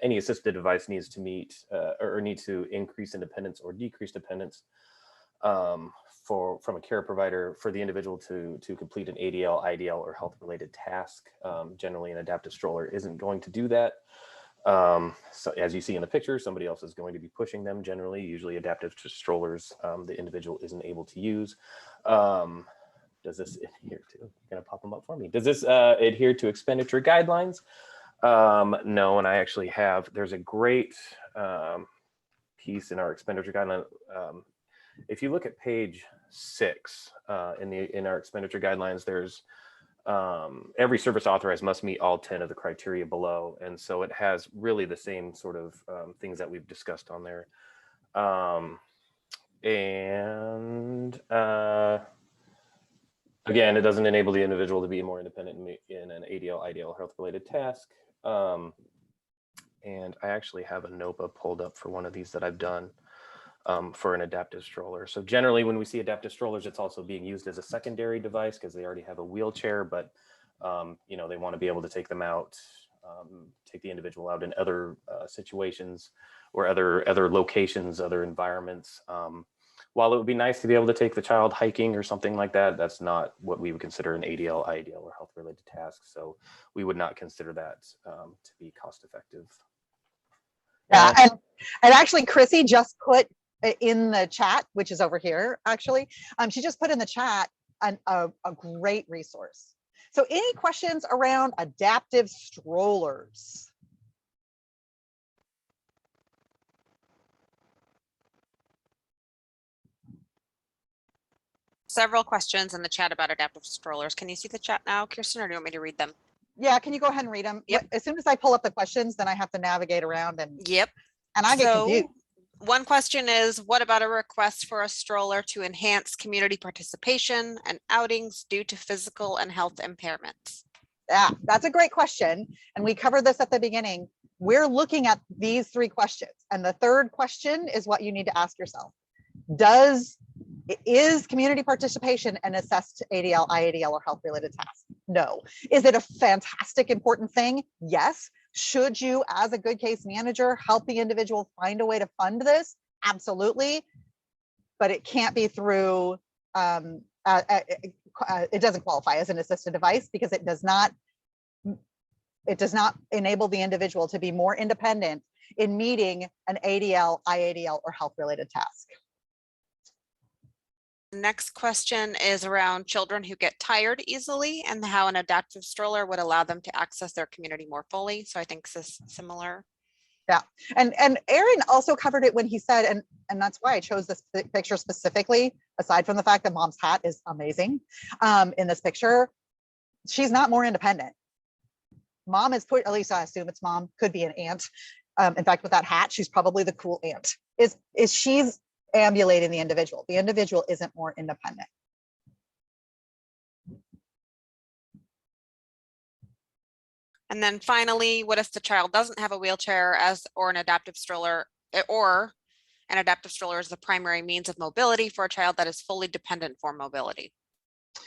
any assisted device needs to meet or needs to increase independence or decrease dependence from a care provider for the individual to complete an ADL, IDL, or health-related task. Generally, an adaptive stroller isn't going to do that. So as you see in the picture, somebody else is going to be pushing them generally, usually adaptive strollers the individual isn't able to use. Does this adhere to, you're gonna pop them up for me. Does this adhere to expenditure guidelines? No, and I actually have, there's a great piece in our expenditure guideline. If you look at page 6 in our expenditure guidelines, there's every service authorized must meet all 10 of the criteria below. And so it has really the same sort of things that we've discussed on there. Again, it doesn't enable the individual to be more independent in an ADL, IDL health-related task. And I actually have a NOPA pulled up for one of these that I've done for an adaptive stroller. So generally when we see adaptive strollers, it's also being used as a secondary device because they already have a wheelchair, but you know, they want to be able to take them out, take the individual out in other situations or other locations, other environments. While it would be nice to be able to take the child hiking or something like that, that's not what we would consider an ADL, IDL, or health-related task. So we would not consider that to be cost-effective. Yeah, and actually Chrissy just put in the chat, which is over here, actually, she just put in the chat a great resource. So any questions around adaptive strollers? Several questions in the chat about adaptive strollers. Can you see the chat now, Kirsten, or do you want me to read them? Yeah, can you go ahead and read them? Yep. As soon as I pull up the questions, then I have to navigate around and Yep. I get confused. One question is, what about a request for a stroller to enhance community participation and outings due to physical and health impairments? Yeah, that's a great question. And we covered this at the beginning. We're looking at these 3 questions. And the third question is what you need to ask yourself. Is community participation an assessed ADL, IADL, or health related task? No. Is it a fantastic important thing? Yes. Should you, as a good case manager, help the individual find a way to fund this? Absolutely. But it can't be through, it doesn't qualify as an assisted device because it does not enable the individual to be more independent in meeting an ADL, IADL, or health related task. Next question is around children who get tired easily and how an adaptive stroller would allow them to access their community more fully. So I think this is similar. Yeah, and Aaron also covered it when he said, and that's why I chose this picture specifically, aside from the fact that mom's hat is amazing in this picture, she's not more independent. Mom is at least I assume it's mom, could be an aunt. In fact, with that hat, she's probably the cool aunt. Is she's ambulating the individual. The individual isn't more independent. And then finally, what if the child doesn't have a wheelchair or an adaptive stroller, or an adaptive stroller is the primary means of mobility for a child that is fully dependent for mobility?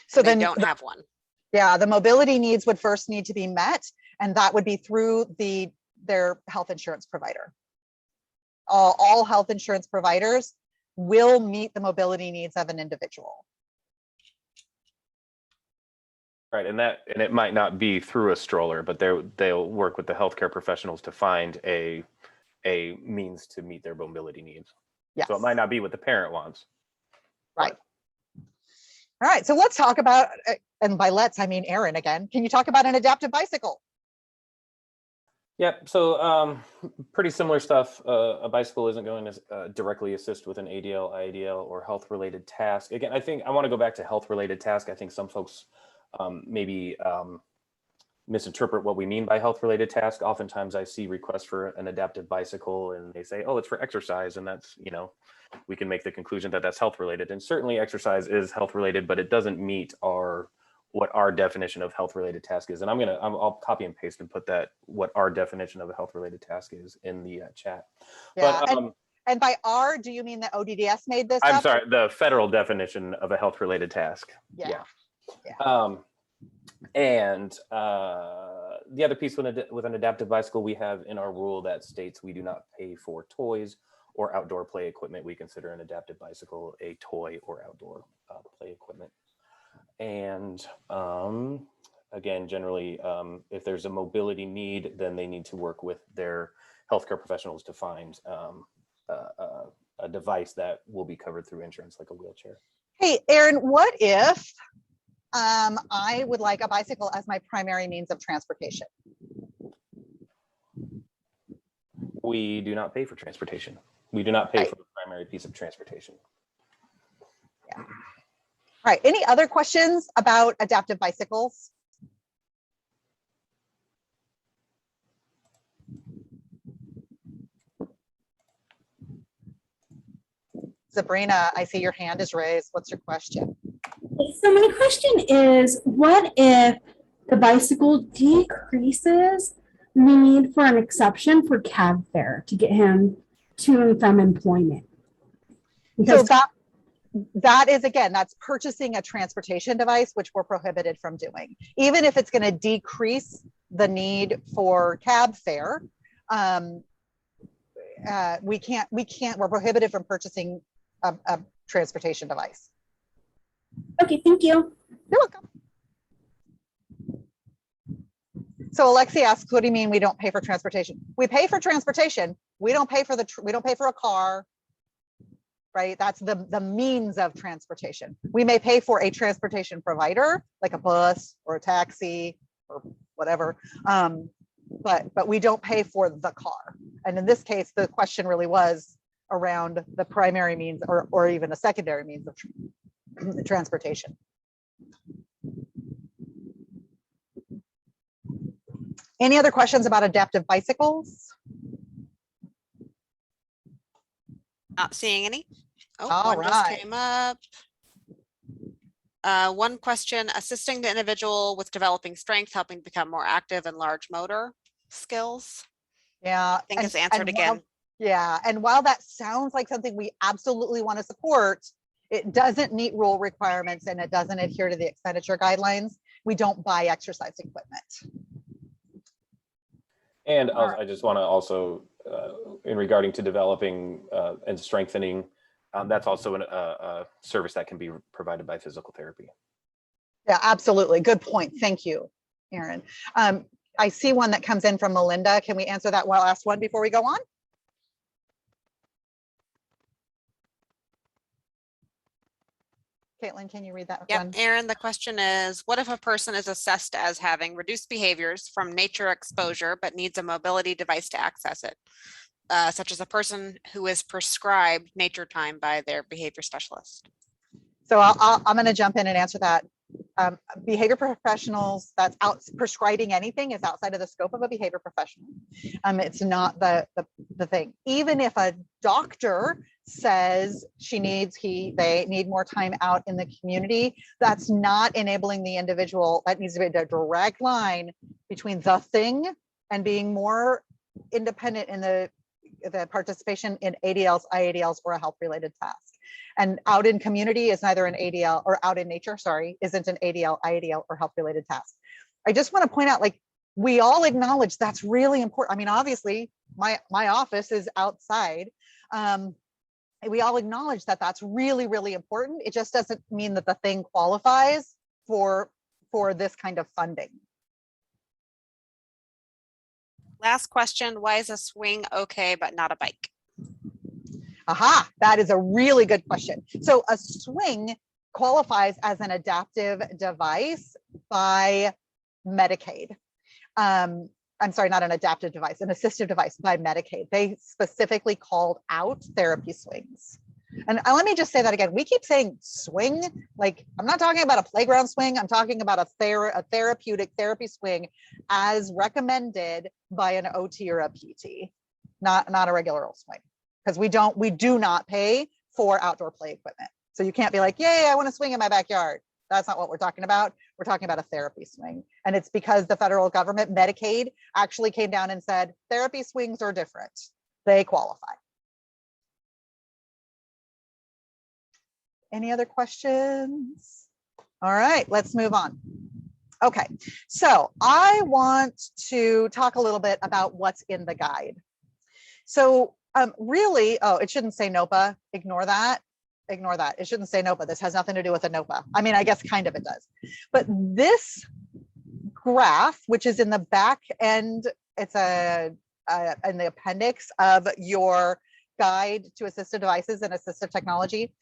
So then they don't have one. Yeah, the mobility needs would first need to be met, and that would be through their health insurance provider. All health insurance providers will meet the mobility needs of an individual. Right, and it might not be through a stroller, but they'll work with the healthcare professionals to find a means to meet their mobility needs. Yes. So it might not be what the parent wants. Right. All right, so let's talk about, and by let's, I mean Aaron again. Can you talk about an adaptive bicycle? Yeah, so pretty similar stuff. A bicycle isn't going to directly assist with an ADL, IADL, or health-related task. Again, I think I want to go back to health-related task. I think some folks maybe misinterpret what we mean by health-related task. Oftentimes I see requests for an adaptive bicycle and they say, oh, it's for exercise. And that's, we can make the conclusion that that's health-related. And certainly exercise is health-related, but it doesn't meet what our definition of health-related task is. And I'll copy and paste and put what our definition of a health-related task is in the chat. Yeah, but, and by R, do you mean that ODDS made this I'm up? sorry, the federal definition of a health-related task. Yeah. And the other piece with an adaptive bicycle, we have in our rule that states we do not pay for toys or outdoor play equipment. We consider an adaptive bicycle a toy or outdoor play equipment. And again, generally, if there's a mobility need, then they need to work with their healthcare professionals to find a device that will be covered through insurance, like a wheelchair. Hey, Aaron, what if I would like a bicycle as my primary means of transportation? We do not pay for transportation. We do not pay for the primary piece of transportation. Yeah. All right, any other questions about adaptive bicycles? Sabrina, I see your hand is raised. What's your question? So my question is, what if the bicycle decreases the need for an exception for cab fare to get him to and from employment? Because so that is, again, that's purchasing a transportation device, which we're prohibited from doing. Even if it's going to decrease the need for cab fare, we're prohibited from purchasing a transportation device. Okay, thank you. You're welcome. So Alexi asks, what do you mean we don't pay for transportation? We pay for transportation. We don't pay for we don't pay for a car, right? That's the means of transportation. We may pay for a transportation provider, like a bus or a taxi or whatever, but we don't pay for the car. And in this case, the question really was around the primary means or even a secondary means of transportation. Any other questions about adaptive bicycles? Not seeing any. Oh, All one just right. came up. One question, assisting the individual with developing strength, helping become more active and large motor skills. Yeah. I think it's answered again. Yeah. And while that sounds like something we absolutely want to support, it doesn't meet rule requirements and it doesn't adhere to the expenditure guidelines. We don't buy exercise equipment. And All right. I just want to also, in regarding to developing and strengthening, that's also a service that can be provided by physical therapy. Yeah, absolutely. Good point. Thank you, Erin. I see one that comes in from Melinda. Can we answer that last one before we go on? Caitlin, can you read that Yep, one? Erin, the question is, what if a person is assessed as having reduced behaviors from nature exposure, but needs a mobility device to access it, such as a person who is prescribed nature time by their behavior specialist? So I'm going to jump in and answer that. Behavior professionals that's out prescribing anything is outside of the scope of a behavior professional. It's not the thing. Even if a doctor says they need more time out in the community, that's not enabling the individual. That needs to be a direct line between the thing and being more independent in the participation in ADLs, IADLs, or a health related task. And out in community is neither an ADL, or out in nature, sorry, isn't an ADL, IADL, or health related task. I just want to point out, like, we all acknowledge that's really important. I mean, obviously my office is outside. We all acknowledge that that's really, really important. It just doesn't mean that the thing qualifies for this kind of funding. Last question, why is a swing okay, but not a bike? Aha, that is a really good question. So a swing qualifies as an adaptive device by Medicaid. I'm sorry, not an adaptive device, an assistive device by Medicaid. They specifically called out therapy swings. And let me just say that again. We keep saying swing, like I'm not talking about a playground swing. I'm talking about a therapeutic therapy swing as recommended by an OT or a PT, not a regular old swing. Because we do not pay for outdoor play equipment. So you can't be like, yay, I want to swing in my backyard. That's not what we're talking about. We're talking about a therapy swing. And it's because the federal government, Medicaid, actually came down and said, therapy swings are different. They qualify. Any other questions? All right, let's move on. Okay, so I want to talk a little bit about what's in the guide. So really, oh, it shouldn't say NOPA. Ignore that. Ignore that. It shouldn't say NOPA. This has nothing to do with a NOPA. I mean, I guess kind of it does. But this graph, which is in the back end, it's in the appendix of your guide to assistive devices and assistive technology.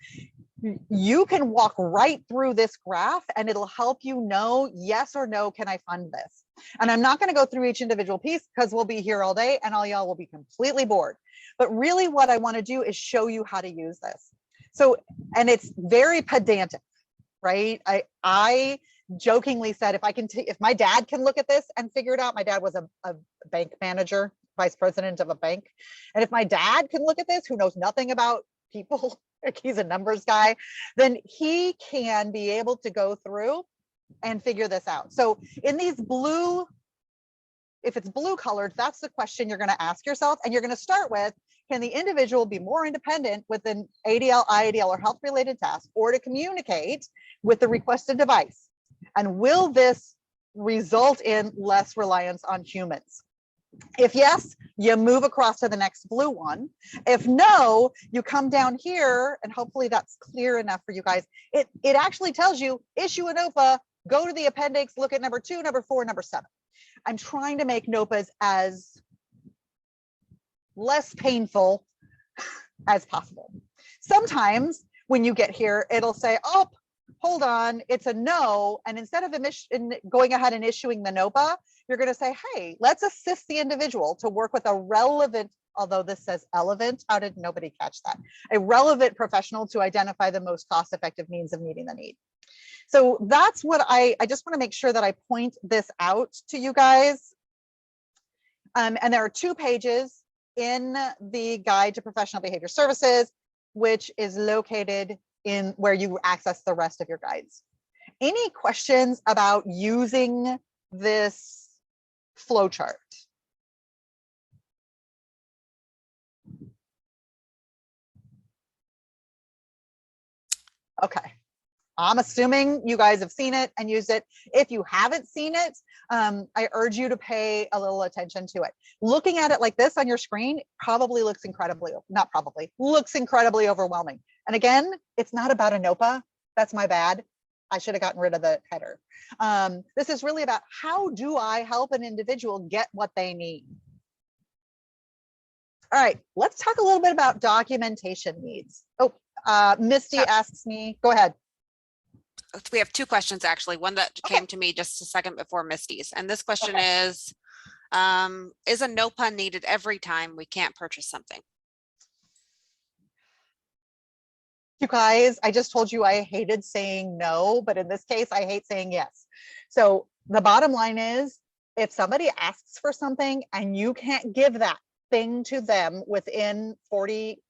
You can walk right through this graph and it'll help you know, yes or no, can I fund this? And I'm not going to go through each individual piece because we'll be here all day and all y'all will be completely bored. But really what I want to do is show you how to use this. So, and it's very pedantic, right? I jokingly said, if my dad can look at this and figure it out, my dad was a bank manager, vice president of a bank. And if my dad can look at this, who knows nothing about people, like he's a numbers guy, then he can be able to go through and figure this out. So in these blue, if it's blue colored, that's the question you're going to ask yourself. And you're going to start with, can the individual be more independent with an ADL, IADL, or health related task, or to communicate with the requested device? And will this result in less reliance on humans? If yes, you move across to the next blue one. If no, you come down here, and hopefully that's clear enough for you guys. It actually tells you issue an OPA, go to the appendix, look at number 2, number 4, number 7. I'm trying to make NOPAs as less painful as possible. Sometimes when you get here, it'll say, oh, hold on, it's a no. And instead of going ahead and issuing the NOPA, you're going to say, hey, let's assist the individual to work with a relevant, although this says relevant, how did nobody catch that? A relevant professional to identify the most cost-effective means of meeting the need. So that's what I just want to make sure that I point this out to you guys. And there are 2 pages in the Guide to Professional Behavior Services, which is located in where you access the rest of your guides. Any questions about using this flow chart? Okay. I'm assuming you guys have seen it and used it. If you haven't seen it, I urge you to pay a little attention to it. Looking at it like this on your screen probably looks incredibly, not probably, looks incredibly overwhelming. And again, it's not about a NOPA. That's my bad. I should have gotten rid of the header. This is really about how do I help an individual get what they need? All right, let's talk a little bit about documentation needs. Oh, Misty asks me, go ahead. We have 2 questions, actually. One that came to me just a second before Misty's. And this question is a NOPA needed every time we can't purchase something? You guys, I just told you I hated saying no, but in this case, I hate saying yes. So the bottom line is, if somebody asks for something and you can't give that thing to them within 40,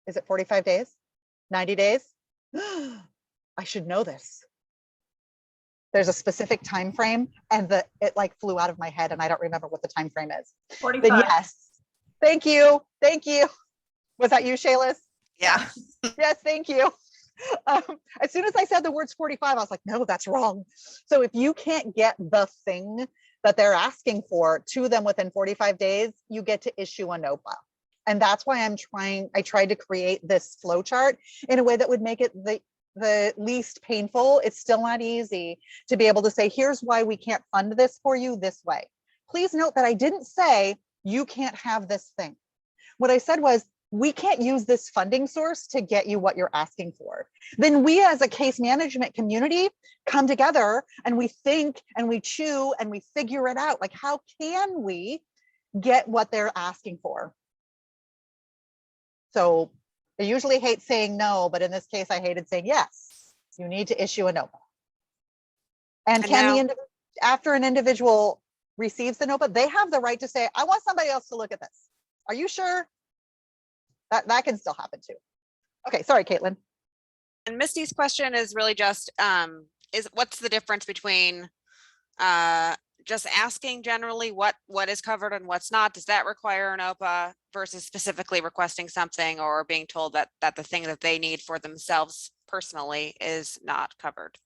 is it 45 days? 90 days? I should know this. There's a specific time frame, and it like flew out of my head, and I don't remember what the time frame is. 45. Then yes, thank you. Was that you, Shaylis? Yeah. Yes, thank you. As soon as I said the words 45, I was like, no, that's wrong. So if you can't get the thing that they're asking for to them within 45 days, you get to issue a NOPA. And that's why I tried to create this flow chart in a way that would make it the least painful. It's still not easy to be able to say, here's why we can't fund this for you this way. Please note that I didn't say you can't have this thing. What I said was, we can't use this funding source to get you what you're asking for. Then we as a case management community come together and we think and we chew and we figure it out. Like, how can we get what they're asking for? So I usually hate saying no, but in this case, I hated saying yes. You need to issue a NOPA. And can after an individual receives the NOPA, they have the right to say, I want somebody else to look at this. Are you sure? That can still happen too. Okay, sorry, Caitlin. And Misty's question is really just, what's the difference between just asking generally what is covered and what's not? Does that require an OPA versus specifically requesting something or being told that the thing that they need for themselves personally is not covered?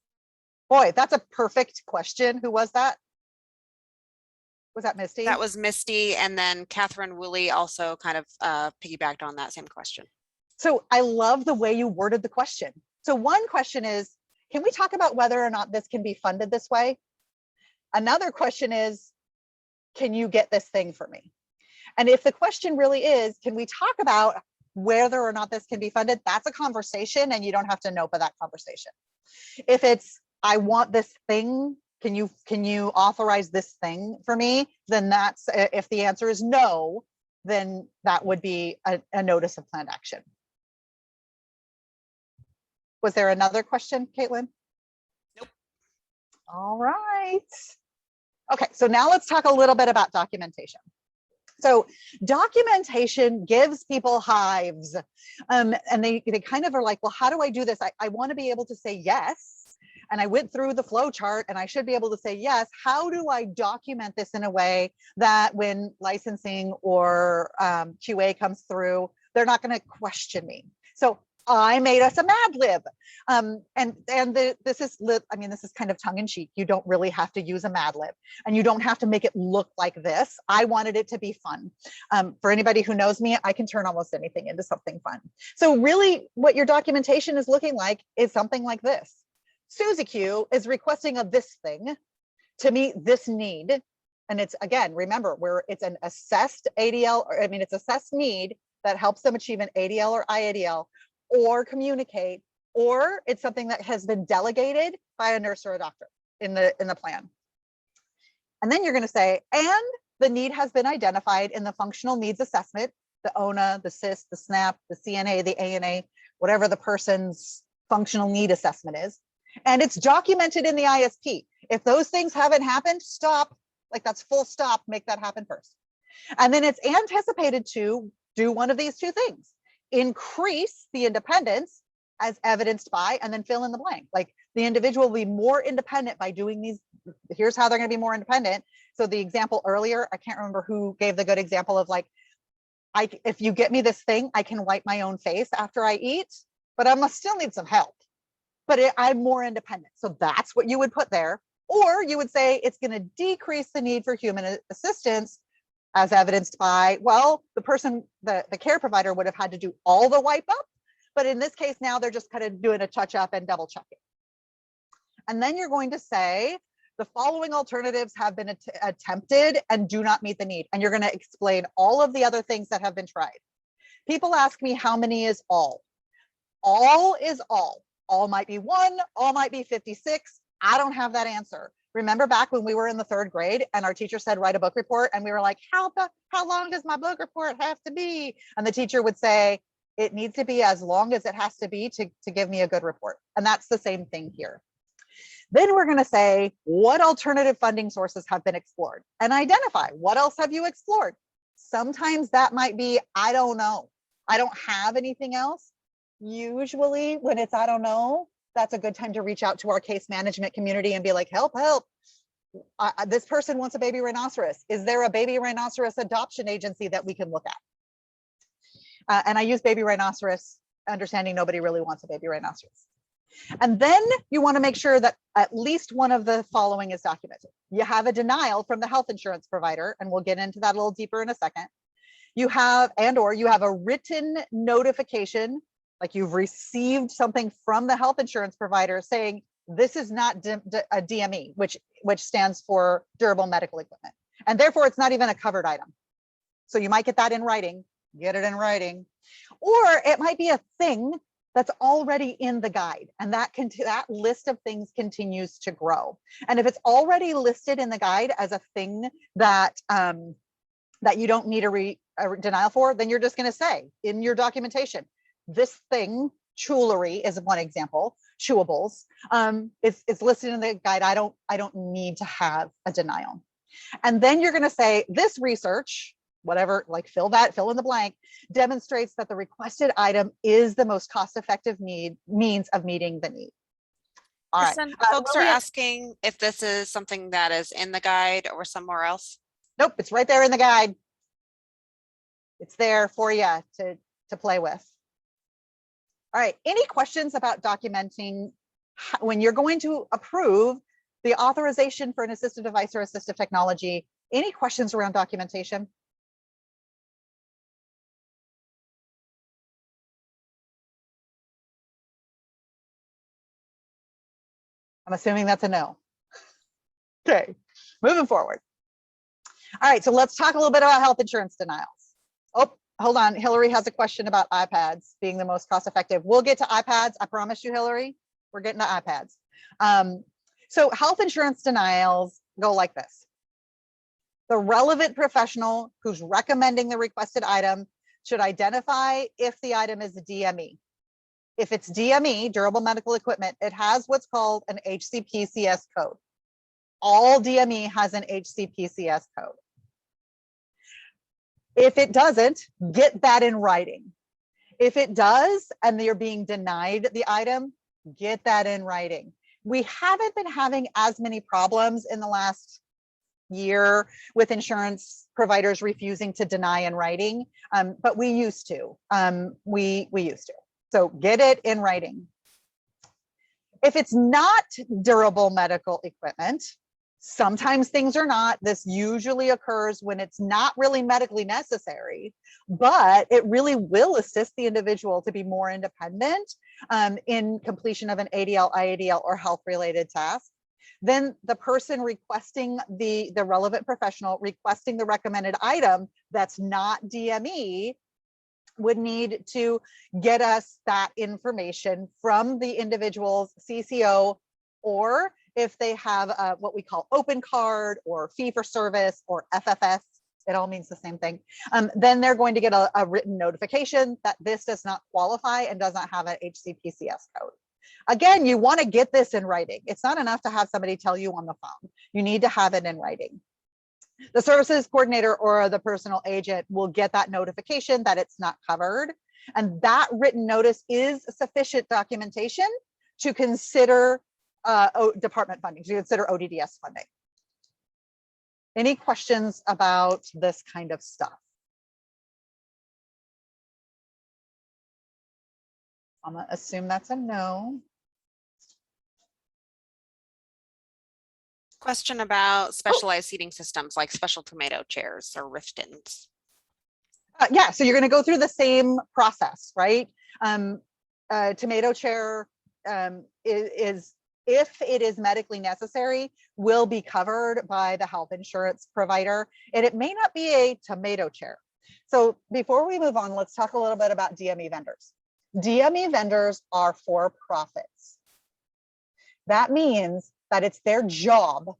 Boy, that's a perfect question. Who was that? Was that Misty? That was Misty, and then Catherine Woolley also kind of piggybacked on that same question. So I love the way you worded the question. So one question is, can we talk about whether or not this can be funded this way? Another question is, can you get this thing for me? And if the question really is, can we talk about whether or not this can be funded? That's a conversation, and you don't have to NOPA that conversation. If it's, I want this thing, can you authorize this thing for me? Then that's, if the answer is no, then that would be a notice of planned action. Was there another question, Caitlin? Nope. All right. Okay, so now let's talk a little bit about documentation. So documentation gives people hives, and they kind of are like, well, how do I do this? I want to be able to say yes. And I went through the flow chart and I should be able to say yes. How do I document this in a way that when licensing or QA comes through, they're not going to question me? So I made us a Mad Lib. This is kind of tongue in cheek. You don't really have to use a Mad Lib, and you don't have to make it look like this. I wanted it to be fun. For anybody who knows me, I can turn almost anything into something fun. So really what your documentation is looking like is something like this. Susie Q is requesting of this thing to meet this need. And it's, again, remember, it's an assessed ADL, or I mean, it's assessed need that helps them achieve an ADL or IADL or communicate, or it's something that has been delegated by a nurse or a doctor in the plan. And then you're going to say, and the need has been identified in the functional needs assessment, the ONA, the SIS, the SNAP, the CNA, the ANA, whatever the person's functional need assessment is. And it's documented in the ISP. If those things haven't happened, stop. Like, that's full stop, make that happen first. And then it's anticipated to do one of these two things: increase the independence as evidenced by, and then fill in the blank. Like, the individual will be more independent by doing these. Here's how they're going to be more independent. So the example earlier, I can't remember who gave the good example of, like, if you get me this thing, I can wipe my own face after I eat, but I must still need some help. But I'm more independent. So that's what you would put there. Or you would say it's going to decrease the need for human assistance as evidenced by, well, the person, the care provider would have had to do all the wipe up. But in this case, now they're just kind of doing a touch up and double checking. And then you're going to say, the following alternatives have been attempted and do not meet the need. And you're going to explain all of the other things that have been tried. People ask me, how many is all? All is all. All might be 1, all might be 56. I don't have that answer. Remember back when we were in the 3rd grade and our teacher said, write a book report, and we were like, how long does my book report have to be? And the teacher would say, it needs to be as long as it has to be to give me a good report. And that's the same thing here. Then we're going to say, what alternative funding sources have been explored, and identify what else have you explored. Sometimes that might be, I don't know. I don't have anything else. Usually when it's, I don't know, that's a good time to reach out to our case management community and be like, help, help. This person wants a baby rhinoceros. Is there a baby rhinoceros adoption agency that we can look at? And I use baby rhinoceros, understanding nobody really wants a baby rhinoceros. And then you want to make sure that at least one of the following is documented. You have a denial from the health insurance provider, and we'll get into that a little deeper in a second. You have, or you have a written notification, like you've received something from the health insurance provider saying this is not a DME, which stands for durable medical equipment. And therefore it's not even a covered item. So you might get that in writing, get it in writing. Or it might be a thing that's already in the guide, and that list of things continues to grow. And if it's already listed in the guide as a thing that that you don't need a denial for, then you're just going to say in your documentation, this thing, jewelry is one example, chewables, it's listed in the guide. I don't need to have a denial. And then you're going to say this research, whatever, like fill in the blank, demonstrates that the requested item is the most cost-effective means of meeting the need. All right. Some folks are asking if this is something that is in the guide or somewhere else. Nope, it's right there in the guide. It's there for you to play with. All right, any questions about documenting when you're going to approve the authorization for an assistive device or assistive technology? Any questions around documentation? I'm assuming that's a no. Okay, moving forward. All right, so let's talk a little bit about health insurance denials. Oh, hold on. Hillary has a question about iPads being the most cost effective. We'll get to iPads. I promise you, Hillary, we're getting to iPads. So health insurance denials go like this. The relevant professional who's recommending the requested item should identify if the item is a DME. If it's DME, durable medical equipment, it has what's called an HCPCS code. All DME has an HCPCS code. If it doesn't, get that in writing. If it does, and you're being denied the item, get that in writing. We haven't been having as many problems in the last year with insurance providers refusing to deny in writing, but we used to. We used to. So get it in writing. If it's not durable medical equipment, sometimes things are not. This usually occurs when it's not really medically necessary, but it really will assist the individual to be more independent in completion of an ADL, IADL, or health-related task. then the person requesting the relevant professional requesting the recommended item that's not DME would need to get us that information from the individual's CCO, or if they have what we call open card or fee for service or FFS, it all means the same thing. Then they're going to get a written notification that this does not qualify and does not have an HCPCS code. Again, you want to get this in writing. It's not enough to have somebody tell you on the phone. You need to have it in writing. The services coordinator or the personal agent will get that notification that it's not covered. And that written notice is sufficient documentation to consider department funding, to consider ODDS funding. Any questions about this kind of stuff? I'm gonna assume that's a no. Question about specialized seating systems like special tomato chairs or Riftons. Yeah, so you're going to go through the same process, right? Tomato chair is, if it is medically necessary, will be covered by the health insurance provider, and it may not be a tomato chair. So before we move on, let's talk a little bit about DME vendors. DME vendors are for profits. That means that it's their job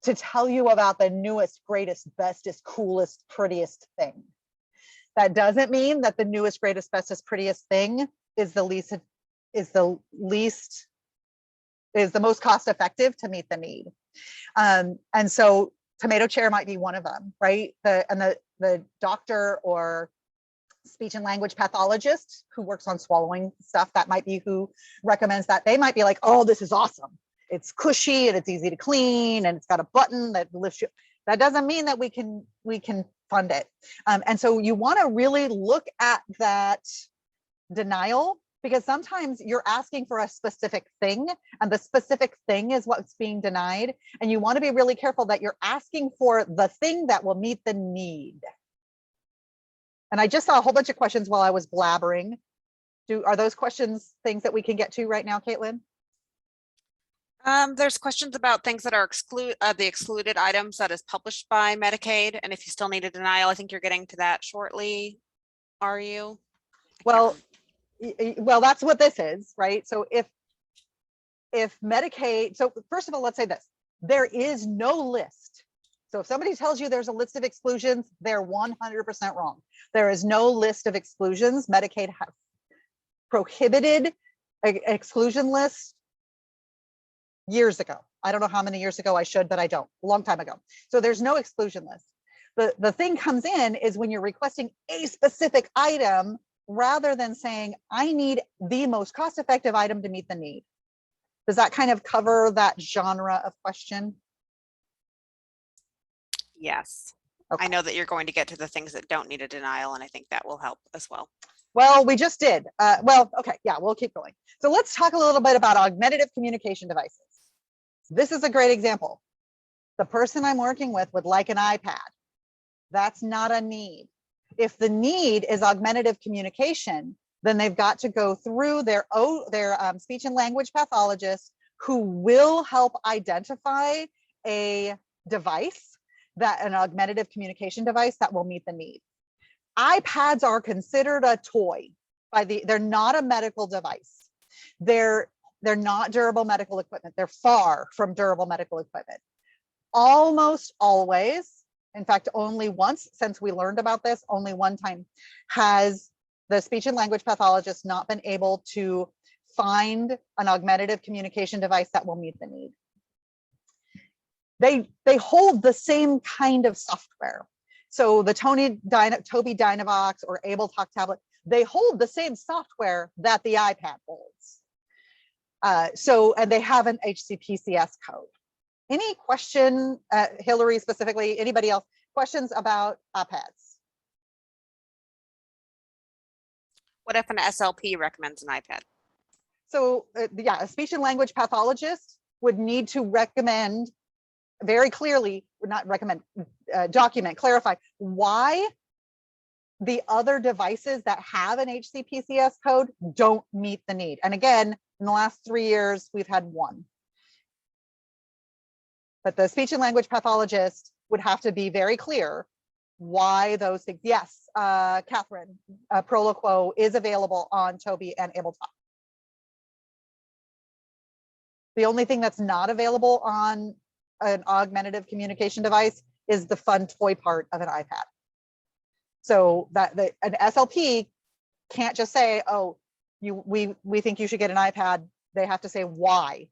to tell you about the newest, greatest, bestest, coolest, prettiest thing. That doesn't mean that the newest, greatest, bestest, prettiest thing is the most cost effective to meet the need. And so tomato chair might be one of them, right? The doctor or speech and language pathologist who works on swallowing stuff, that might be who recommends that. They might be like, oh, this is awesome. It's cushy and it's easy to clean and it's got a button that lifts you. That doesn't mean that we can fund it. And so you want to really look at that denial, because sometimes you're asking for a specific thing and the specific thing is what's being denied. And you want to be really careful that you're asking for the thing that will meet the need. And I just saw a whole bunch of questions while I was blabbering. Are those questions things that we can get to right now, Caitlin? There's questions about things that are the excluded items that is published by Medicaid, and if you still need a denial. I think you're getting to that shortly. Are you? Well, that's what this is, right? So if Medicaid, so first of all, let's say this, there is no list. So if somebody tells you there's a list of exclusions, they're 100% wrong. There is no list of exclusions. Medicaid has prohibited exclusion lists years ago. I don't know how many years ago I should, but I don't, a long time ago. So there's no exclusion list. The thing comes in is when you're requesting a specific item, rather than saying, I need the most cost-effective item to meet the need. Does that kind of cover that genre of question? Yes. Okay. I know that you're going to get to the things that don't need a denial, and I think that will help as well. Well, we just did. Well, okay, yeah, we'll keep going. So let's talk a little bit about augmentative communication devices. This is a great example. The person I'm working with would like an iPad. That's not a need. If the need is augmentative communication, then they've got to go through their speech and language pathologist, who will help identify a device, an augmentative communication device that will meet the need. iPads are considered a toy they're not a medical device. They're not durable medical equipment. They're far from durable medical equipment. Almost always, in fact, only once since we learned about this, only one time has the speech and language pathologist not been able to find an augmentative communication device that will meet the need. They hold the same kind of software. So the Tobii Dynavox or AbleTalk tablet, they hold the same software that the iPad holds. And they have an HCPCS code. Any question, Hillary specifically, anybody else, questions about iPads? What if an SLP recommends an iPad? So yeah, a speech and language pathologist would need to recommend very clearly, would not recommend, document, clarify why the other devices that have an HCPCS code don't meet the need. And again, in the last 3 years, we've had one. But the speech and language pathologist would have to be very clear why those things. Yes, Catherine, Proloquo is available on Toby and AbleTalk. The only thing that's not available on an augmentative communication device is the fun toy part of an iPad. So that an SLP can't just say, oh, we think you should get an iPad. They have to say why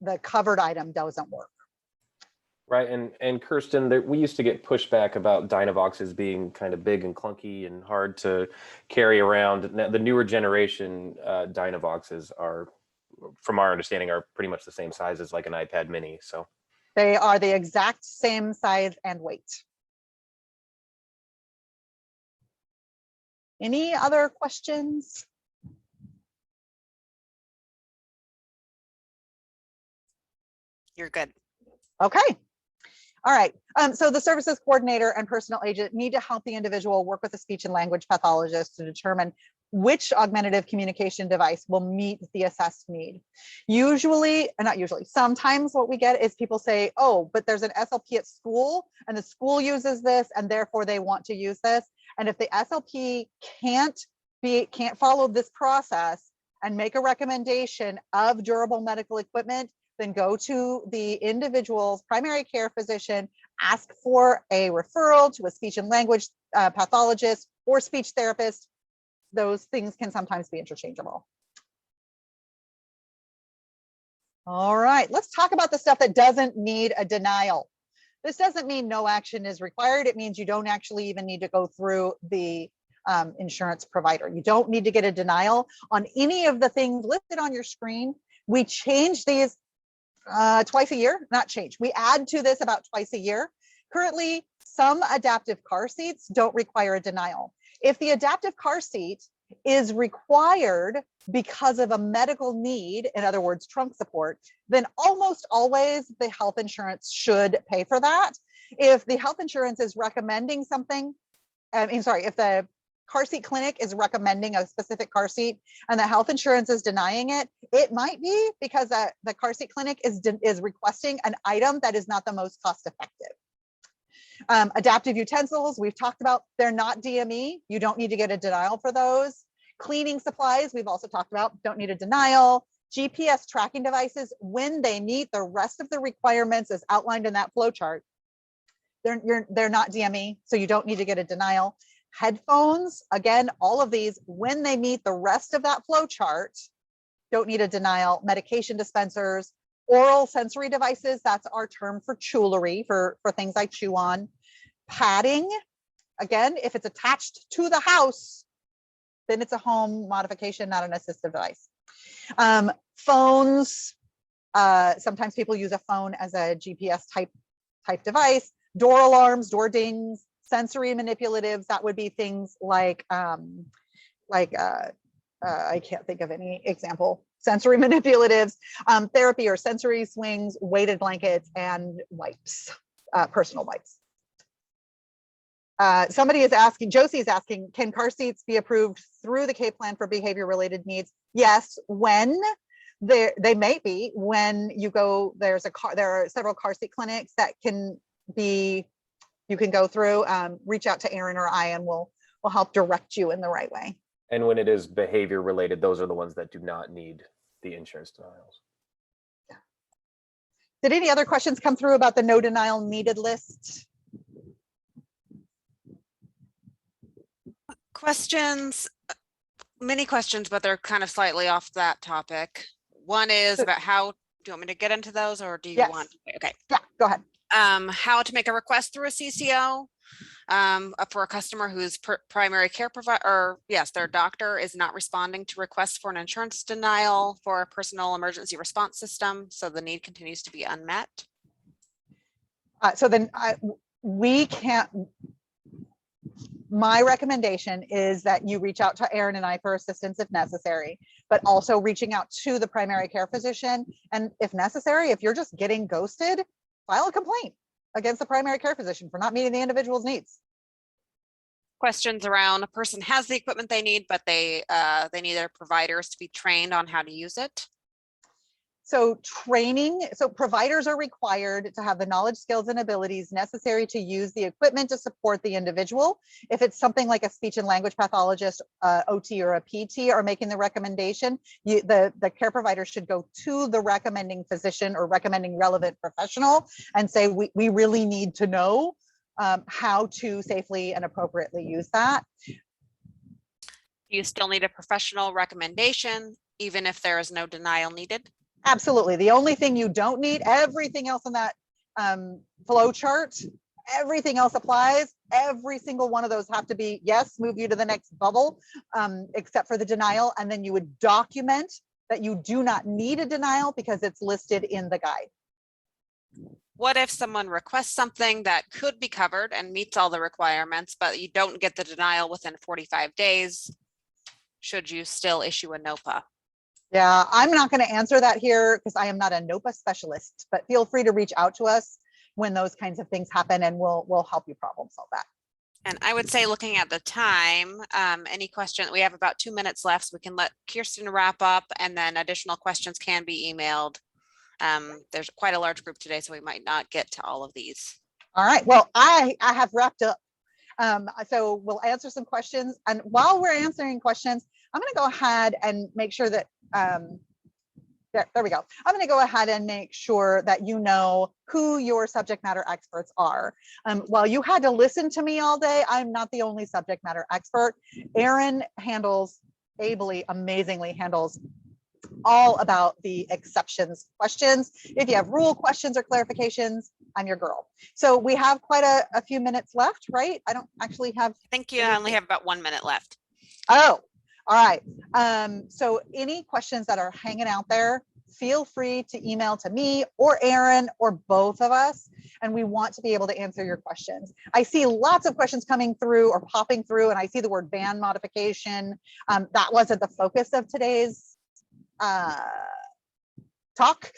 the covered item doesn't work. Right, and Kirsten, we used to get pushback about Dynavoxes being kind of big and clunky and hard to carry around. Now, the newer generation Dynavoxes are, from our understanding, are pretty much the same size as like an iPad mini. So they are the exact same size and weight. Any other questions? You're good. Okay. All right. So the services coordinator and personal agent need to help the individual work with a speech and language pathologist to determine which augmentative communication device will meet the assessed need. Usually, not usually, sometimes what we get is people say, oh, but there's an SLP at school and the school uses this and therefore they want to use this. And if the SLP can't follow this process and make a recommendation of durable medical equipment, then go to the individual's primary care physician, ask for a referral to a speech and language pathologist or speech therapist. Those things can sometimes be interchangeable. All right, let's talk about the stuff that doesn't need a denial. This doesn't mean no action is required. It means you don't actually even need to go through the insurance provider. You don't need to get a denial on any of the things listed on your screen. We change these twice a year, not change. We add to this about twice a year. Currently, some adaptive car seats don't require a denial. If the adaptive car seat is required because of a medical need, in other words, trunk support, then almost always the health insurance should pay for that. If the health insurance is recommending something, if the car seat clinic is recommending a specific car seat and the health insurance is denying it, it might be because the car seat clinic is requesting an item that is not the most cost effective. Adaptive utensils, we've talked about, they're not DME. You don't need to get a denial for those. Cleaning supplies, we've also talked about, don't need a denial. GPS tracking devices, when they meet the rest of the requirements as outlined in that flow chart, they're not DME, so you don't need to get a denial. Headphones, again, all of these, when they meet the rest of that flow chart, don't need a denial. Medication dispensers, oral sensory devices, that's our term for chewlery, for things I chew on. Padding, again, if it's attached to the house, then it's a home modification, not an assistive device. Phones, sometimes people use a phone as a GPS type device. Door alarms, door dings, sensory manipulatives, that would be things like I can't think of any example. Sensory manipulatives, therapy or sensory swings, weighted blankets, and wipes, personal wipes. Somebody is asking, Josie is asking, can car seats be approved through the K plan for behavior related needs? Yes, when they may be, when you go, there are several car seat clinics that can be, you can go through, reach out to Aaron or I and we'll help direct you in the right way. And when it is behavior related, those are the ones that do not need the insurance denials. Yeah. Did any other questions come through about the no denial needed list? Questions, many questions, but they're kind of slightly off that topic. One is about how, do you want me to get into those or do you want? Okay. Yeah, go ahead. How to make a request through a CCO for a customer whose primary care provider, or yes, their doctor is not responding to requests for an insurance denial for a personal emergency response system. So the need continues to be unmet. So then we can't, my recommendation is that you reach out to Aaron and I for assistance if necessary, but also reaching out to the primary care physician. And if necessary, if you're just getting ghosted, file a complaint against the primary care physician for not meeting the individual's needs. Questions around a person has the equipment they need, but they need their providers to be trained on how to use it. So training, so providers are required to have the knowledge, skills, and abilities necessary to use the equipment to support the individual. If it's something like a speech and language pathologist, OT, or a PT are making the recommendation, the care provider should go to the recommending physician or recommending relevant professional and say, we really need to know how to safely and appropriately use that. You still need a professional recommendation, even if there is no denial needed? Absolutely. The only thing you don't need, everything else in that flow chart, everything else applies. Every single one of those have to be, yes, move you to the next bubble, except for the denial. And then you would document that you do not need a denial because it's listed in the guide. What if someone requests something that could be covered and meets all the requirements, but you don't get the denial within 45 days? Should you still issue a NOPA? Yeah, I'm not going to answer that here because I am not a NOPA specialist, but feel free to reach out to us when those kinds of things happen and we'll help you problem solve that. And I would say, looking at the time, any question, we have about 2 minutes left, so we can let Kirsten wrap up, and then additional questions can be emailed. There's quite a large group today, so we might not get to all of these. All right, well, I have wrapped up. So we'll answer some questions. And while we're answering questions, I'm going to go ahead and make sure that, there we go. I'm going to go ahead and make sure that you know who your subject matter experts are. While you had to listen to me all day, I'm not the only subject matter expert. Erin amazingly handles all about the exceptions questions. If you have rule questions or clarifications, I'm your girl. So we have quite a few minutes left, right? I don't actually have. I think you only have about 1 minute left. Oh, all right. So any questions that are hanging out there, feel free to email to me or Erin or both of us. And we want to be able to answer your questions. I see lots of questions coming through or popping through, and I see the word band modification. That wasn't the focus of today's talk,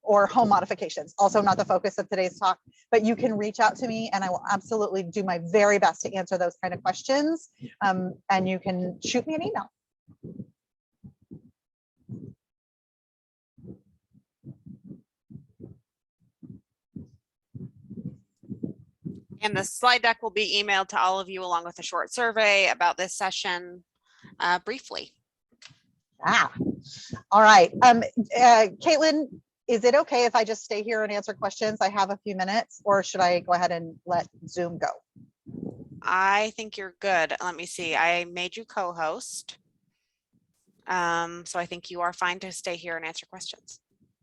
or home modifications, also not the focus of today's talk, but you can reach out to me and I will absolutely do my very best to answer those kind of questions. And you can shoot me an email. And the slide deck will be emailed to all of you along with a short survey about this session briefly. All right. Caitlin, is it okay if I just stay here and answer questions? I have a few minutes, or should I go ahead and let Zoom go? I think you're good. Let me see. I made you co-host. So I think you are fine to stay here and answer questions.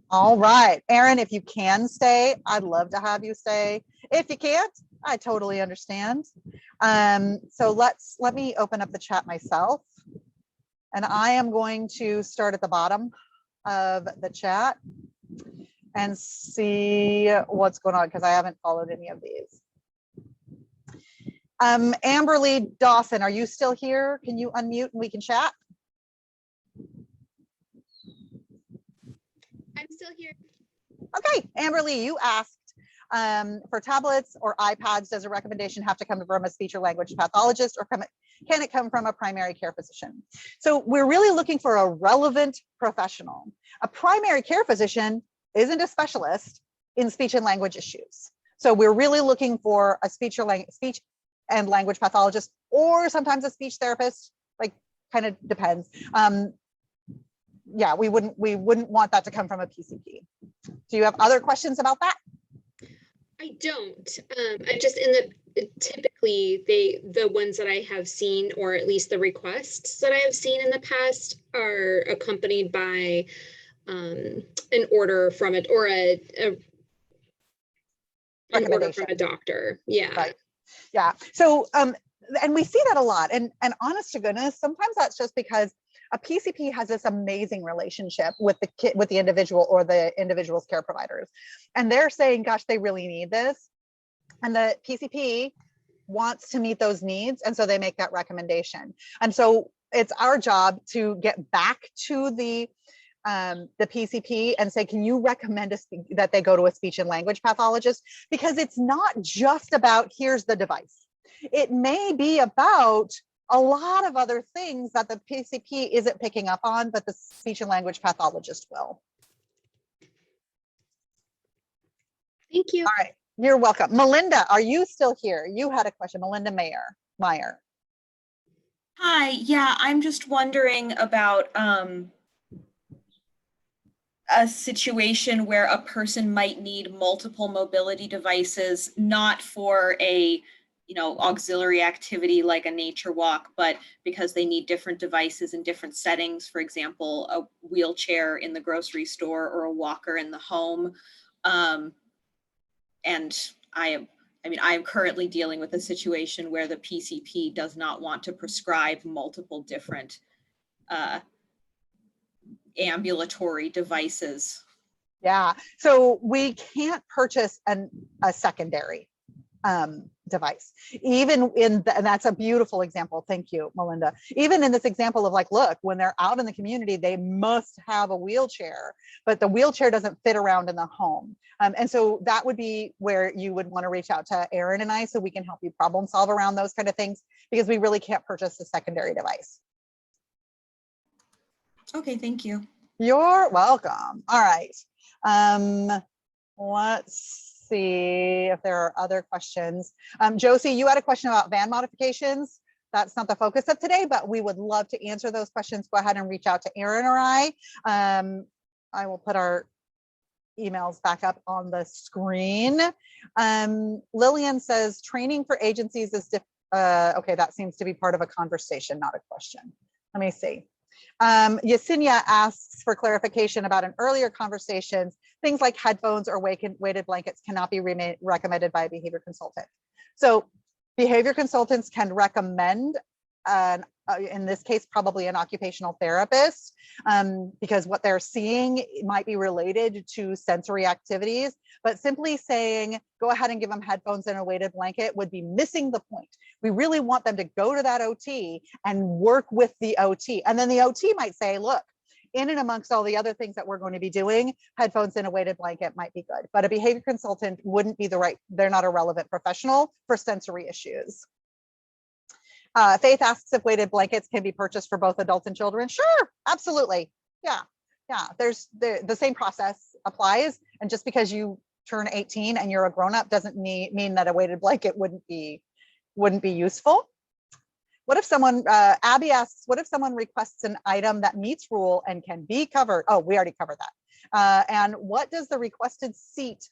All right. Erin, if you can stay, I'd love to have you stay. If you can't, I totally understand. So let me open up the chat myself. And I am going to start at the bottom of the chat and see what's going on because I haven't followed any of these. Amberly Dawson, are you still here? Can you unmute and we can chat? I'm still here. Okay, Amberly, you asked for tablets or iPads, does a recommendation have to come from a speech or language pathologist, or can it come from a primary care physician? So we're really looking for a relevant professional. A primary care physician isn't a specialist in speech and language issues. So we're really looking for a speech and language pathologist, or sometimes a speech therapist, like kind of depends. Yeah, we wouldn't want that to come from a PCP. Do you have other questions about that? I don't. I just typically the ones that I have seen, or at least the requests that I have seen in the past, are accompanied by an order from it, or an order from a doctor. Yeah. Right. Yeah. So and we see that a lot. And honest to goodness, sometimes that's just because a PCP has this amazing relationship with the individual or the individual's care providers. And they're saying, gosh, they really need this. And the PCP wants to meet those needs. And so they make that recommendation. And so it's our job to get back to the PCP and say, can you recommend that they go to a speech and language pathologist? Because it's not just about, here's the device. It may be about a lot of other things that the PCP isn't picking up on, but the speech and language pathologist will. Thank you. All right, you're welcome. Melinda, are you still here? You had a question, Melinda Meyer. Hi, yeah, I'm just wondering about a situation where a person might need multiple mobility devices, not for a, auxiliary activity like a nature walk, but because they need different devices in different settings. For example, a wheelchair in the grocery store or a walker in the home. And I am currently dealing with a situation where the PCP does not want to prescribe multiple different ambulatory devices. Yeah, so we can't purchase a secondary device. Even and that's a beautiful example. Thank you, Melinda. Even in this example of like, look, when they're out in the community, they must have a wheelchair, but the wheelchair doesn't fit around in the home. And so that would be where you would want to reach out to Erin and I so we can help you problem solve around those kind of things, because we really can't purchase a secondary device. Okay, thank you. You're welcome. All right. Let's see if there are other questions. Josie, you had a question about van modifications. That's not the focus of today, but we would love to answer those questions. Go ahead and reach out to Erin or I. I will put our emails back up on the screen. Lillian says training for agencies is okay, that seems to be part of a conversation, not a question. Let me see. Yesenia asks for clarification about an earlier conversation. Things like headphones or weighted blankets cannot be recommended by a behavior consultant. So behavior consultants can recommend, in this case, probably an occupational therapist, because what they're seeing might be related to sensory activities, but simply saying, go ahead and give them headphones and a weighted blanket would be missing the point. We really want them to go to that OT and work with the OT. And then the OT might say, look, in and amongst all the other things that we're going to be doing, headphones and a weighted blanket might be good, but a behavior consultant wouldn't be they're not a relevant professional for sensory issues. Faith asks if weighted blankets can be purchased for both adults and children. Sure, absolutely. Yeah. There's the same process applies. And just because you turn 18 and you're a grown-up doesn't mean that a weighted blanket wouldn't be useful. What if someone, Abby asks, what if someone requests an item that meets rule and can be covered? Oh, we already covered that. And what does the requested seat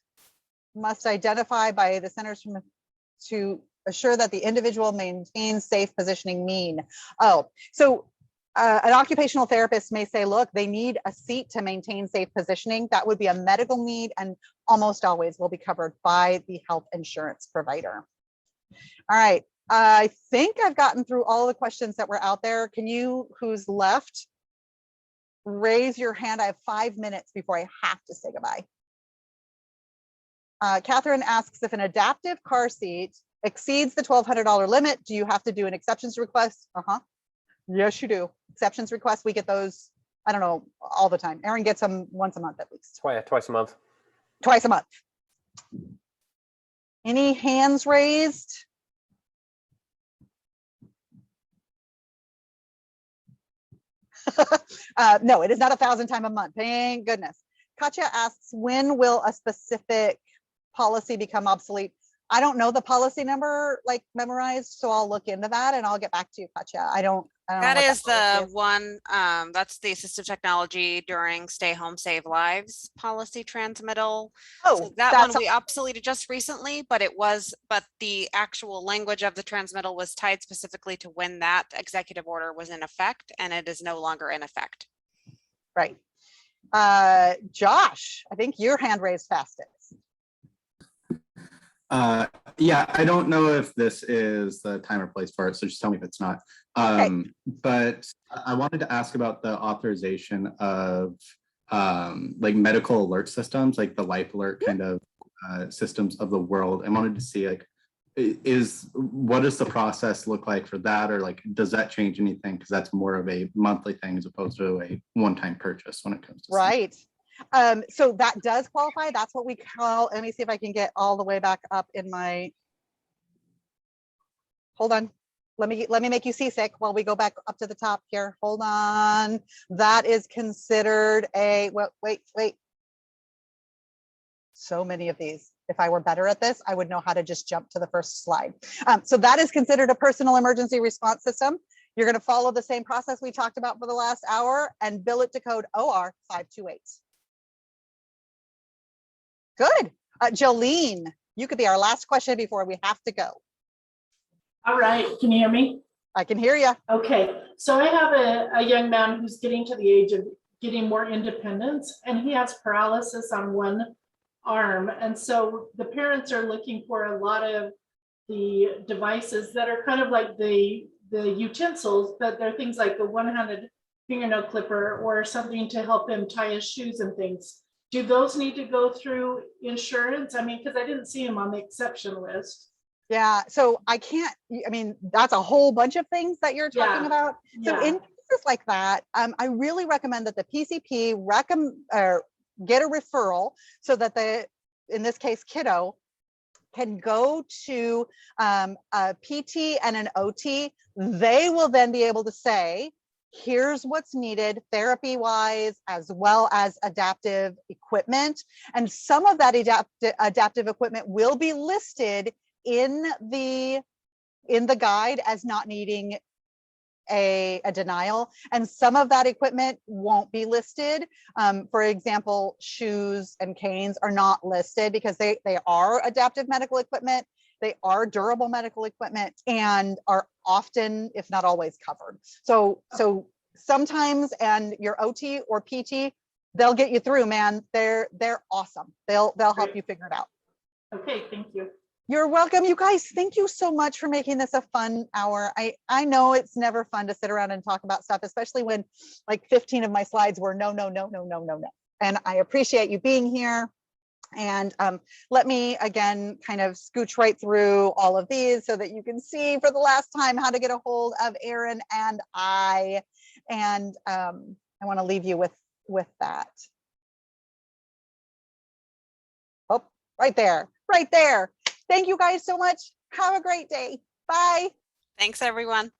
must identify by the centers to assure that the individual maintains safe positioning mean? Oh, so an occupational therapist may say, look, they need a seat to maintain safe positioning. That would be a medical need and almost always will be covered by the health insurance provider. All right, I think I've gotten through all the questions that were out there. Can you, who's left, raise your hand? I have 5 minutes before I have to say goodbye. Catherine asks if an adaptive car seat exceeds the $1,200 limit, do you have to do an exceptions request? Yes, you do. Exceptions requests, we get those, I don't know, all the time. Erin gets them once a month at least. Twice a month. Twice a month. Any hands raised? No, it is not 1,000 times a month. Thank goodness. Katya asks, when will a specific policy become obsolete? I don't know the policy number like memorized, so I'll look into that and I'll get back to you, Katya. I don't know That what is policy the one, that's the assistive technology during Stay Home Save Lives policy transmittal. Oh, So that that's one we obsoleted just recently, but the actual language of the transmittal was tied specifically to when that executive order was in effect, and it is no longer in effect. right. Josh, I think your hand raised fastest. Yeah, I don't know if this is the time or place for it, so just tell me if it's not. But I wanted to ask about the authorization of like medical alert systems, like the Life Alert kind of systems of the world. I wanted to see like, what does the process look like for that, or like, does that change anything? Because that's more of a monthly thing as opposed to a one-time purchase when it comes to right. So that does qualify. That's what we call, let me see if I can get all the way back up in my, hold on. Let me make you seasick while we go back up to the top here. Hold on. That is considered a, well, wait. So many of these. If I were better at this, I would know how to just jump to the first slide. So that is considered a personal emergency response system. You're going to follow the same process we talked about for the last hour and bill it to code OR 528. Good. Jolene, you could be our last question before we have to go. All right, can you hear me? I can hear you. Okay, so I have a young man who's getting to the age of getting more independence, and he has paralysis on one arm. And so the parents are looking for a lot of the devices that are kind of like the utensils, but they're things like the one-handed fingernail clipper or something to help him tie his shoes and things. Do those need to go through insurance? I mean, because I didn't see him on the exception list. Yeah, so I can't, I mean, that's a whole bunch of things that you're talking about. So in cases like that, I really recommend that the PCP get a referral so that in this case, kiddo can go to a PT and an OT. They will then be able to say, here's what's needed therapy wise, as well as adaptive equipment. And some of that adaptive equipment will be listed in the guide as not needing a denial, and some of that equipment won't be listed. For example, shoes and canes are not listed because they are adaptive medical equipment. They are durable medical equipment and are often, if not always, covered. So sometimes, and your OT or PT, they'll get you through, man. They're awesome. They'll help you figure it out. Okay, thank you. You're welcome. You guys, thank you so much for making this a fun hour. I know it's never fun to sit around and talk about stuff, especially when like 15 of my slides were no. And I appreciate you being here. And let me again kind of scooch right through all of these so that you can see for the last time how to get a hold of Aaron and I. And I want to leave you with that. Oh, right there. Thank you guys so much. Have a great day. Bye. Thanks, everyone.